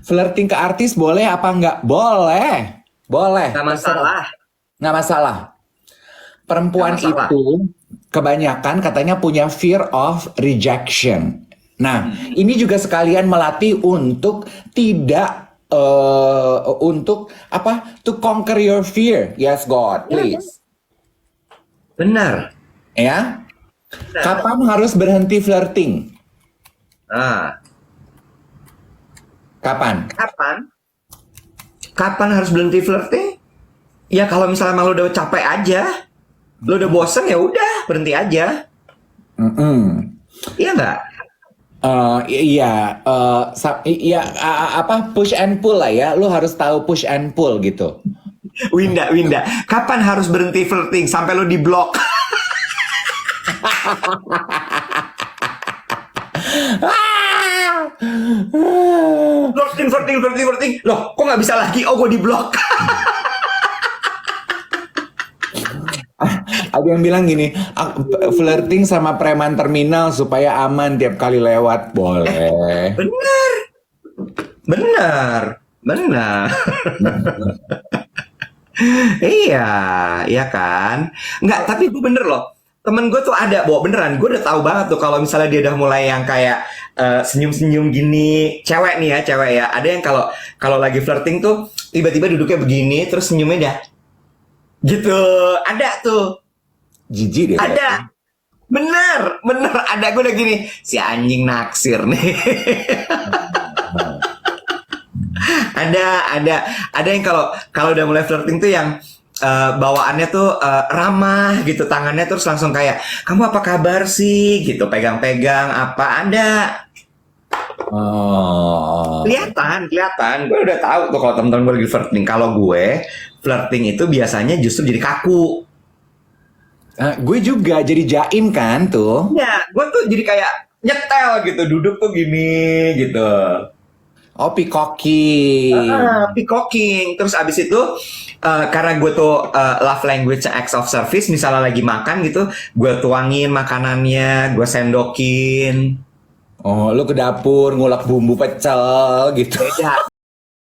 Flirting ke artis boleh apa nggak? Boleh. Boleh. Nggak masalah. Nggak masalah. Perempuan Nggak masalah. itu kebanyakan katanya punya fear of rejection. Nah, ini juga sekalian melatih untuk tidak untuk apa? To conquer your fear. Yes, God, please. Benar. Ya. Benar. Kapan harus berhenti flirting? Nah, Kapan? kapan harus berhenti flirting? Ya kalau misalnya emang lo udah capek aja, lo udah bosen ya udah berhenti aja. Mm-mm. Iya nggak? Iya, apa push and pull lah ya. Lu harus tahu push and pull gitu. Winda, kapan harus berhenti flirting sampai lo di blok? Flirting. Loh, kok nggak bisa lagi? Oh, gue di blok. Ada yang bilang gini, flirting sama preman terminal supaya aman tiap kali lewat. Boleh. Benar. Iya, iya kan? Nggak, tapi gue bener loh. Temen gue tuh ada, beneran. Gue udah tahu banget tuh kalau misalnya dia udah mulai yang kayak senyum-senyum gini. Cewek nih ya, cewek ya. Ada yang kalau lagi flirting tuh tiba-tiba duduknya begini, terus senyumnya dah gitu. Ada tuh, Jijik deh. ada. Bener. Ada gue udah gini. Si anjing naksir nih. Ada yang kalau udah mulai flirting tuh yang bawaannya tuh ramah gitu, tangannya terus langsung kayak kamu apa kabar sih gitu, pegang-pegang apa ada. Oh. Kelihatan. Gue udah tahu tuh kalau teman-teman gue lagi flirting. Kalau gue flirting itu biasanya justru jadi kaku. Gue juga jadi jaim kan tuh. Ya, gue tuh jadi kayak nyetel gitu, duduk tuh gini gitu. Oh, peacocking. Peacocking. Terus abis itu karena gue tuh love language acts of service, misalnya lagi makan gitu, gue tuangin makanannya, gue sendokin. Oh, lu ke dapur ngulek bumbu pecel gitu. Beda.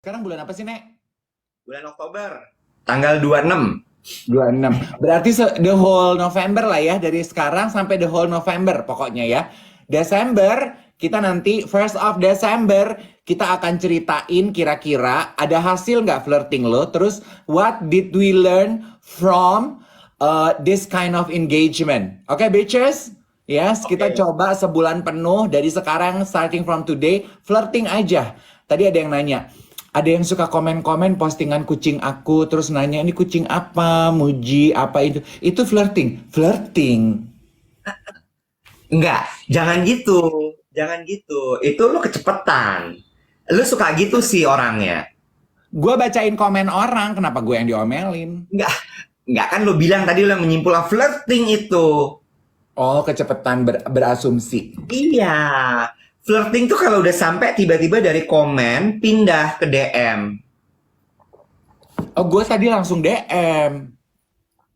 Sekarang bulan apa sih, Nek? Bulan Oktober. Tanggal 26. 26. Berarti the whole November lah ya, dari sekarang sampai the whole November pokoknya ya. Desember kita nanti first of December kita akan ceritain kira-kira ada hasil nggak flirting lo. Terus what did we learn from this kind of engagement? Oke, bitches? Yes, kita coba sebulan penuh dari sekarang starting from today flirting aja. Tadi ada yang nanya. Ada yang suka komen-komen postingan kucing aku, terus nanya ini kucing apa, muji apa itu. Itu flirting. Flirting. Enggak, jangan gitu. Itu lu kecepetan. Lu suka gitu sih orangnya. Gue bacain komen orang, kenapa gue yang diomelin? Enggak kan lu bilang tadi lu yang menyimpulkan flirting itu. Oh, kecepatan berasumsi. Iya. Flirting tuh kalau udah sampai tiba-tiba dari komen pindah ke DM. Oh, gue tadi langsung DM.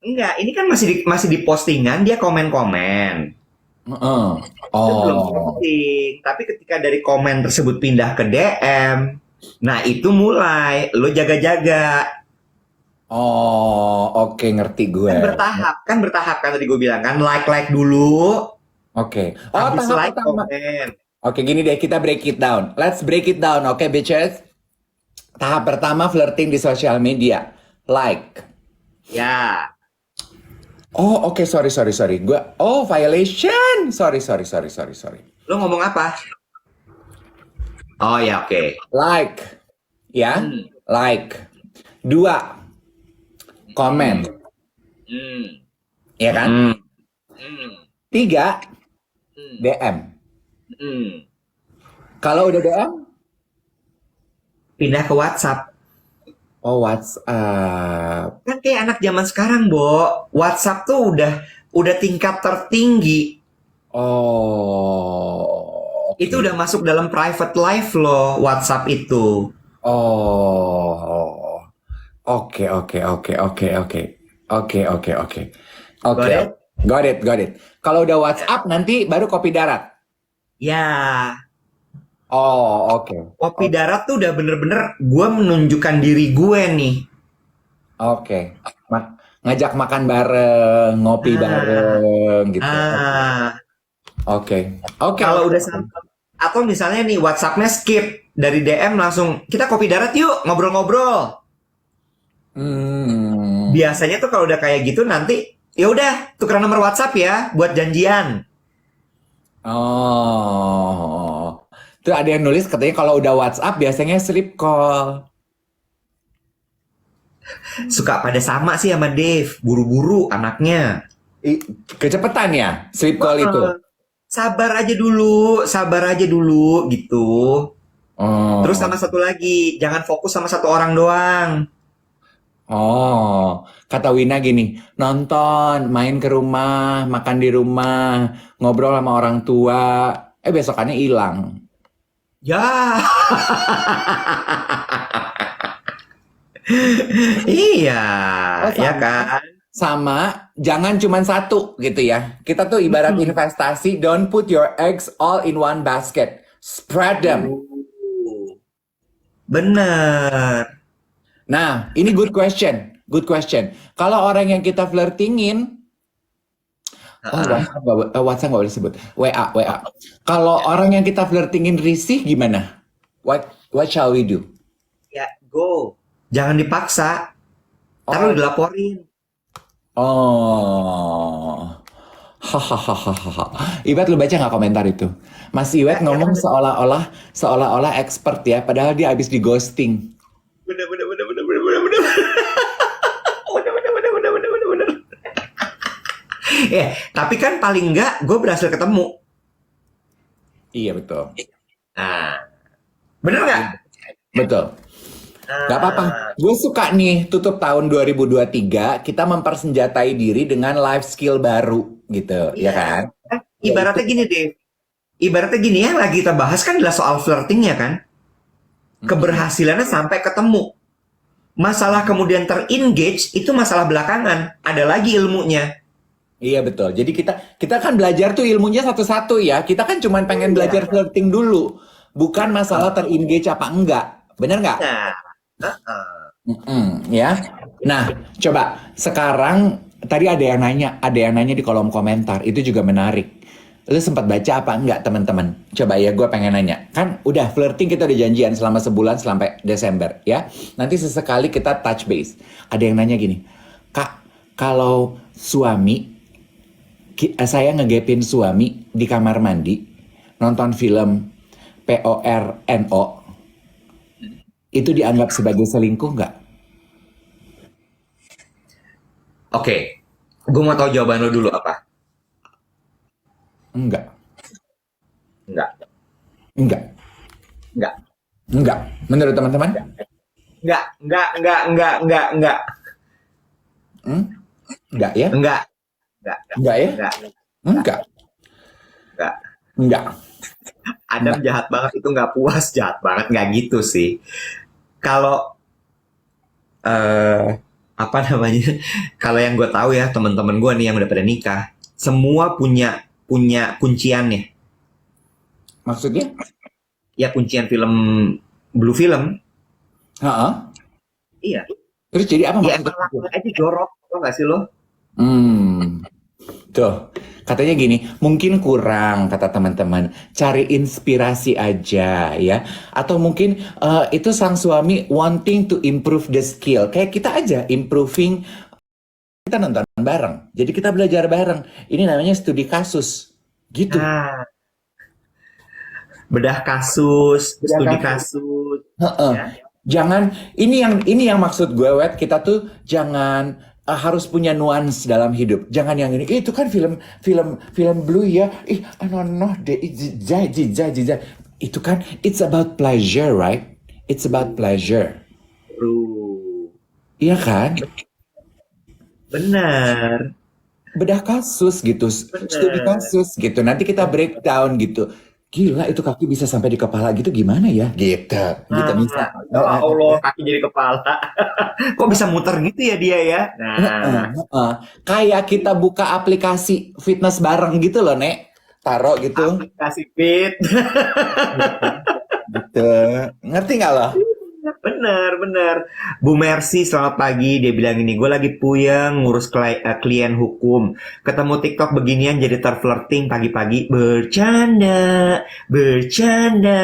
Enggak, ini kan masih di postingan dia komen-komen. Itu belum Oh, flirting. Tapi ketika dari komen tersebut pindah ke DM, nah itu mulai lo jaga-jaga. oh, oke, ngerti gue. Kan bertahap kan tadi gue bilang kan like dulu, Oke. Oh, habis tahap like pertama. komen. Oke, gini deh, kita break it down. Let's break it down, oke, bitches? Tahap pertama flirting di sosial media. Like. Ya, Oh, oke, sorry. Violation. Sorry. lo ngomong apa? Oh ya, oke. Like. Ya, like. 2, komen. Ya kan? Hmm. Hmm. 3, DM. Hmm. Kalau udah DM, pindah ke WhatsApp. Oh, WhatsApp. Kan kayak anak zaman sekarang, Bo. WhatsApp tuh udah tingkat tertinggi. Oh, Itu oke. udah masuk dalam private life loh, WhatsApp itu. Oh, oke, oke, oke, oke, oke. Oke, oke, oke. Oke, Got it? got it, got it. Kalau udah WhatsApp nanti baru kopi darat. Ya, Oh, oke. kopi darat tuh udah bener-bener gue menunjukkan diri gue nih. Oke. Ngajak makan bareng, ngopi Ah, bareng gitu. ah. Oke. Oke, Kalau oke. udah sampai, atau misalnya nih WhatsAppnya skip dari DM langsung kita kopi darat yuk ngobrol-ngobrol. Hmm. Biasanya tuh kalau udah kayak gitu nanti ya udah tukeran nomor WhatsApp ya buat janjian. Oh. Tuh ada yang nulis katanya kalau udah WhatsApp biasanya sleep call. Suka pada sama sih sama Dave, buru-buru anaknya. Kecepatan ya sleep call itu. Sabar aja dulu gitu. Terus Oh. sama satu lagi, jangan fokus sama satu orang doang. Oh, kata Wina gini, nonton, main ke rumah, makan di rumah, ngobrol sama orang tua, besokannya hilang. Ya, iya, Oh, ya sama. kan? Sama, jangan cuma satu gitu ya. Kita tuh ibarat Hmm. investasi, don't put your eggs all in one basket. Spread them. Bener. Nah, ini good question. Good question. Kalau orang yang kita flirtingin, Heeh. WhatsApp nggak boleh sebut. WA. Kalau orang yang kita flirtingin risih gimana? What shall we do? Ya, go. Jangan dipaksa. Ntar lu Oh, dilaporin. oh, hahaha. Iwet lu baca nggak komentar itu? Mas Iwet Ya, ngomong seolah-olah expert ya, padahal dia habis di ghosting. bener, bener, bener, bener, bener, bener, bener. Bener, bener, bener, bener, bener, bener, bener. Tapi kan paling enggak gue berhasil ketemu. Iya betul, Nah, bener nggak? betul. Gak apa-apa. Ah, Gue suka nih tutup tahun 2023 kita mempersenjatai diri dengan life skill baru gitu, ya iya. kan? Yaitu, Ibaratnya gini deh. Ibaratnya gini yang lagi kita bahas kan adalah soal flirtingnya kan. Keberhasilannya sampai ketemu. Masalah kemudian ter-engage itu masalah belakangan. Ada lagi ilmunya. iya betul. Jadi kita kan belajar tuh ilmunya satu-satu ya. Kita kan cuma pengen Iya. belajar flirting dulu, bukan masalah ter-engage apa enggak. Bener nggak? Nah, heeh. Ya. Nah, coba sekarang tadi ada yang nanya di kolom komentar, itu juga menarik. Lu sempat baca apa enggak teman-teman? Coba ya gue pengen nanya. Kan udah flirting kita udah janjian selama sebulan sampai Desember ya. Nanti sesekali kita touch base. Ada yang nanya gini, Kak, kalau saya ngegepin suami di kamar mandi, nonton film PORNO, itu dianggap sebagai selingkuh nggak? Oke. Gue mau tahu jawaban lo dulu apa? Enggak. Enggak. Enggak. Enggak. Enggak. Menurut teman-teman? Enggak. Hmm? Enggak ya? Enggak. Enggak. Enggak ya? Enggak. Enggak. Enggak. Enggak. Adam jahat banget itu nggak puas, jahat banget nggak gitu sih. Kalau apa namanya? Kalau yang gue tahu ya teman-teman gue nih yang udah pada nikah, semua punya kunciannya. Maksudnya? Ya kuncian film Blue Film. Heeh. Iya. Terus jadi apa Ya maksudnya? emang lakuin aja jorok, lo nggak sih lo? Tuh, katanya gini, mungkin kurang kata teman-teman, cari inspirasi aja ya, atau mungkin itu sang suami wanting to improve the skill, kayak kita aja improving, kita nonton bareng, jadi kita belajar bareng, ini namanya studi kasus, gitu. Nah, bedah kasus, Bedah studi kasus. kasus, Heeh. ya. Jangan, ini yang maksud gue, Wet, kita tuh jangan harus punya nuans dalam hidup. Jangan yang ini, itu kan film blue ya. No, deh, itu kan it's about pleasure, right? It's about pleasure. True. Iya kan? Benar. Bedah kasus gitu, studi Benar. kasus gitu. Nanti kita breakdown gitu. Gila itu kaki bisa sampai di kepala gitu gimana ya? Gitu bisa. Ya Allah, kaki jadi kepala. Kok bisa muter gitu ya dia ya? Nah, Kayak kita buka aplikasi fitness bareng gitu loh, Nek. Taruh gitu. aplikasi fit. Gitu. Ngerti nggak lo? Bener, bener. Bu Mercy, selamat pagi. Dia bilang ini, gue lagi puyeng ngurus klien hukum. Ketemu TikTok beginian jadi terflirting pagi-pagi. Bercanda, bercanda.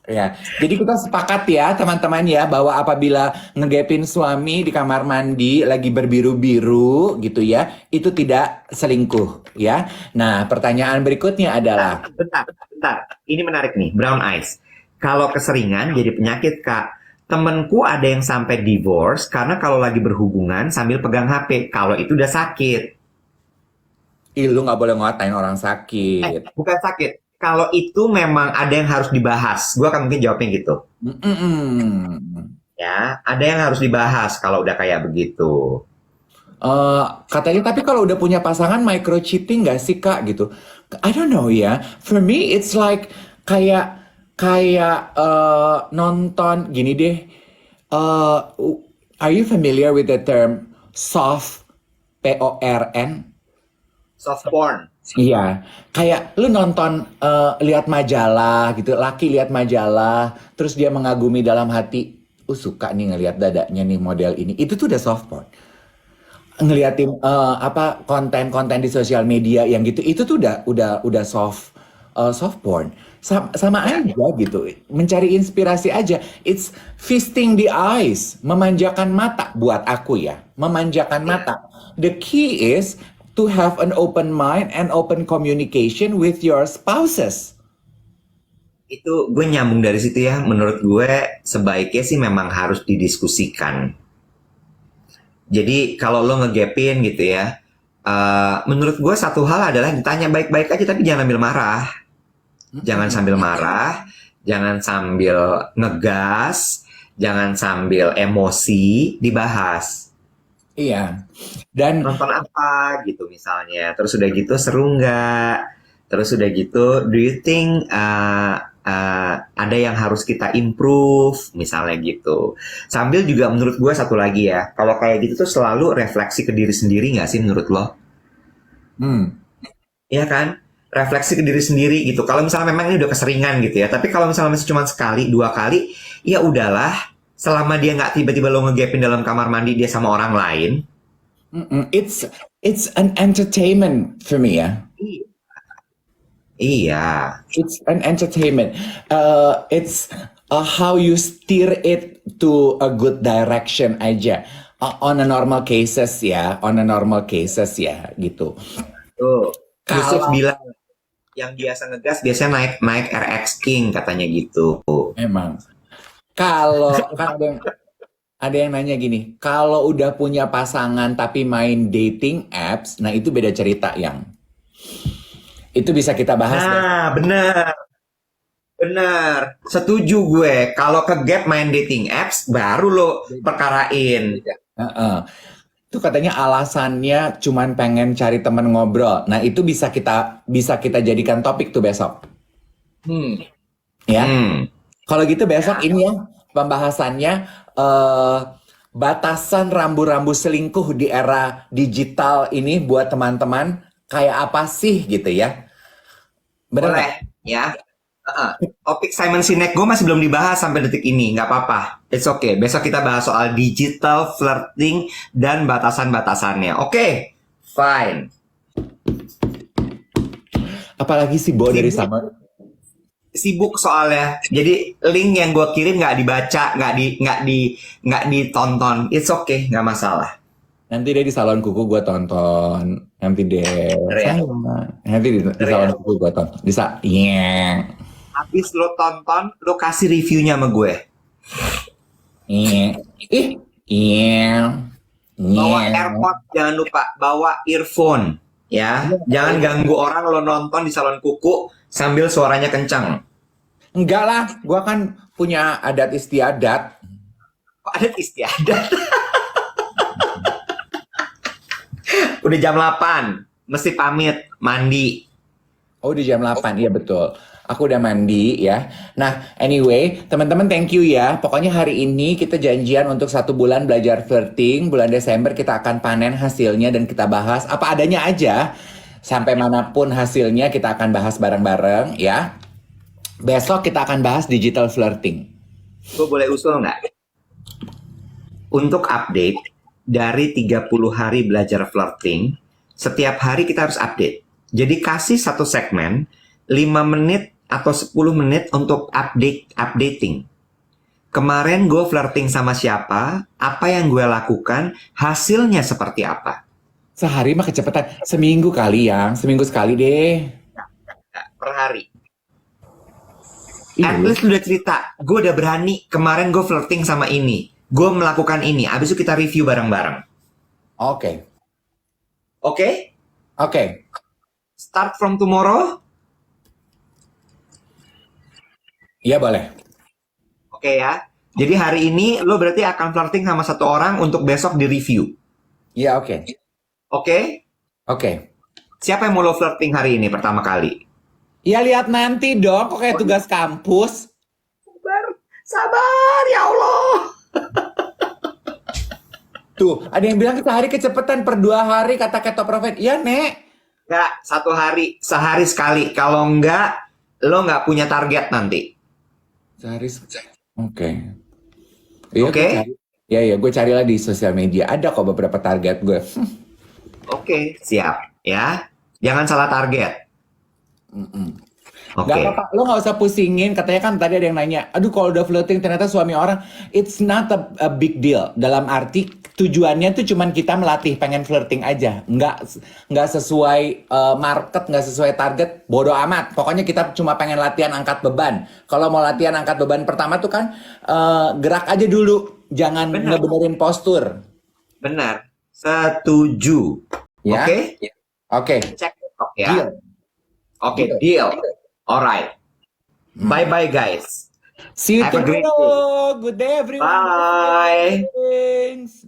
Ya, jadi kita sepakat ya teman-teman ya bahwa apabila ngegepin suami di kamar mandi lagi berbiru-biru gitu ya, itu tidak selingkuh ya. Nah, pertanyaan berikutnya adalah, Bentar, bentar. Ini menarik nih, brown eyes. Kalau keseringan jadi penyakit, Kak. Temenku ada yang sampai divorce karena kalau lagi berhubungan sambil pegang HP. Kalau itu udah sakit. ih lu nggak boleh ngatain orang sakit. Bukan sakit. Kalau itu memang ada yang harus dibahas. Gue akan mungkin jawabnya gitu. Mm-mm. Ya, ada yang harus dibahas kalau udah kayak begitu. Katanya tapi kalau udah punya pasangan micro cheating nggak sih Kak gitu? I don't know ya. For me it's like kayak kayak nonton gini deh. Uh, are you familiar with the term soft PORN? Soft porn. Iya, kayak lu nonton lihat majalah gitu, laki lihat majalah, terus dia mengagumi dalam hati, suka nih ngelihat dadanya nih model ini. Itu tuh udah soft porn. Ngeliatin apa konten-konten di sosial media yang gitu, itu tuh udah soft porn. Sama Ya, aja gitu, mencari inspirasi aja. It's feasting the eyes, memanjakan mata buat aku ya, memanjakan ya. mata. The key is to have an open mind and open communication with your spouses. Itu gue nyambung dari situ ya. Menurut gue sebaiknya sih memang harus didiskusikan. Jadi kalau lo ngegapin gitu ya, menurut gue satu hal adalah ditanya baik-baik aja tapi jangan ambil marah. Jangan sambil marah, jangan sambil ngegas, jangan sambil emosi, dibahas. Iya. Dan Nonton apa gitu misalnya. Terus udah gitu seru nggak? Terus udah gitu, do you think ada yang harus kita improve misalnya gitu. Sambil juga menurut gue satu lagi ya, kalau kayak gitu tuh selalu refleksi ke diri sendiri nggak sih menurut lo? hmm, Iya kan? Refleksi ke diri sendiri gitu. Kalau misalnya memang ini udah keseringan gitu ya. Tapi kalau misalnya masih cuma sekali, dua kali, ya udahlah. Selama dia nggak tiba-tiba lo ngegapin dalam kamar mandi dia sama orang lain. it's an entertainment for me ya. Iya, It's an entertainment. It's how you steer it to a good direction aja. On a normal cases ya, on a normal cases ya gitu. tuh. Yusuf Kalau bilang yang biasa ngegas biasanya naik naik RX King katanya gitu. emang, kalau kan ada yang nanya gini, kalau udah punya pasangan tapi main dating apps, nah itu beda cerita yang itu bisa kita bahas deh. Nah, bener, bener. Setuju gue. Kalau ke gap main dating apps, baru lo perkarain. Heeh. Itu katanya alasannya cuman pengen cari temen ngobrol. Nah itu bisa kita jadikan topik tuh besok, Hmm. ya. Hmm. Kalau gitu besok Ya. ini ya pembahasannya eh, batasan rambu-rambu selingkuh di era digital ini buat teman-teman kayak apa sih gitu ya? Bener nggak? Boleh, ya. Topik Simon Sinek gue masih belum dibahas sampai detik ini, nggak apa-apa. It's okay. Besok kita bahas soal digital flirting dan batasan-batasannya. Oke, fine. Apalagi si Bo dari Sibuk, sama. sibuk soalnya. Jadi link yang gue kirim nggak dibaca, nggak ditonton. It's okay, nggak masalah. Nanti deh di salon kuku gue tonton. Nanti deh. Bener ya? Sama. Nanti di Bener salon ya? kuku gue tonton. Bisa. Iya. Habis lo tonton, lo kasih reviewnya sama gue. Iya. Ih. Iya. Bawa Iya. AirPod, jangan lupa bawa earphone, ya. Jangan ganggu orang lo nonton di salon kuku sambil suaranya kencang. Enggak lah, gua kan punya adat istiadat. Kok ada istiadat? Udah jam 8, mesti pamit, mandi. Oh, di jam 8, iya betul. Aku udah mandi ya. Nah, anyway, teman-teman thank you ya. Pokoknya hari ini kita janjian untuk 1 bulan belajar flirting. Bulan Desember kita akan panen hasilnya dan kita bahas apa adanya aja. Sampai manapun hasilnya kita akan bahas bareng-bareng ya. Besok kita akan bahas digital flirting. Gue boleh usul nggak? Untuk update, dari 30 hari belajar flirting, setiap hari kita harus update. Jadi kasih satu segmen, 5 menit atau 10 menit untuk updating. Kemarin gue flirting sama siapa, apa yang gue lakukan, hasilnya seperti apa. Sehari mah kecepatan. Seminggu kali yang, seminggu sekali deh. Per hari. Iya. At least lu udah cerita, gue udah berani, kemarin gue flirting sama ini. Gue melakukan ini, abis itu kita review bareng-bareng. Oke. Oke? Oke. Start from tomorrow? Iya boleh. Oke ya. Jadi hari ini lo berarti akan flirting sama satu orang untuk besok di review. Iya oke. Oke? Oke. Siapa yang mau lo flirting hari ini pertama kali? Ya lihat nanti dong, kok kayak tugas kampus. Sabar ya Allah. Tuh, ada yang bilang sehari kecepatan per 2 hari kata Keto Prophet. Iya, Nek. Enggak, 1 hari, sehari sekali. Kalau enggak, lo nggak punya target nanti. Sehari. Oke. Iya, Oke? gue carilah di sosial media. Ada kok beberapa target gue. Oke, siap ya. Jangan salah target. Oke. Gak apa-apa, lo gak usah pusingin. Katanya kan tadi ada yang nanya, aduh kalau udah flirting ternyata suami orang. It's not a big deal. Dalam arti tujuannya tuh cuman kita melatih pengen flirting aja. Nggak sesuai market, nggak sesuai target. Bodoh amat. Pokoknya kita cuma pengen latihan angkat beban. Kalau mau latihan angkat beban pertama tuh kan gerak aja dulu. Jangan Benar. ngebenerin postur. Benar. Setuju. Ya? Oke? Oke. Cek ya. Deal. Oke, deal. Alright. Bye-bye guys. See you Have a great tomorrow. Good day everyone. Bye. Thanks.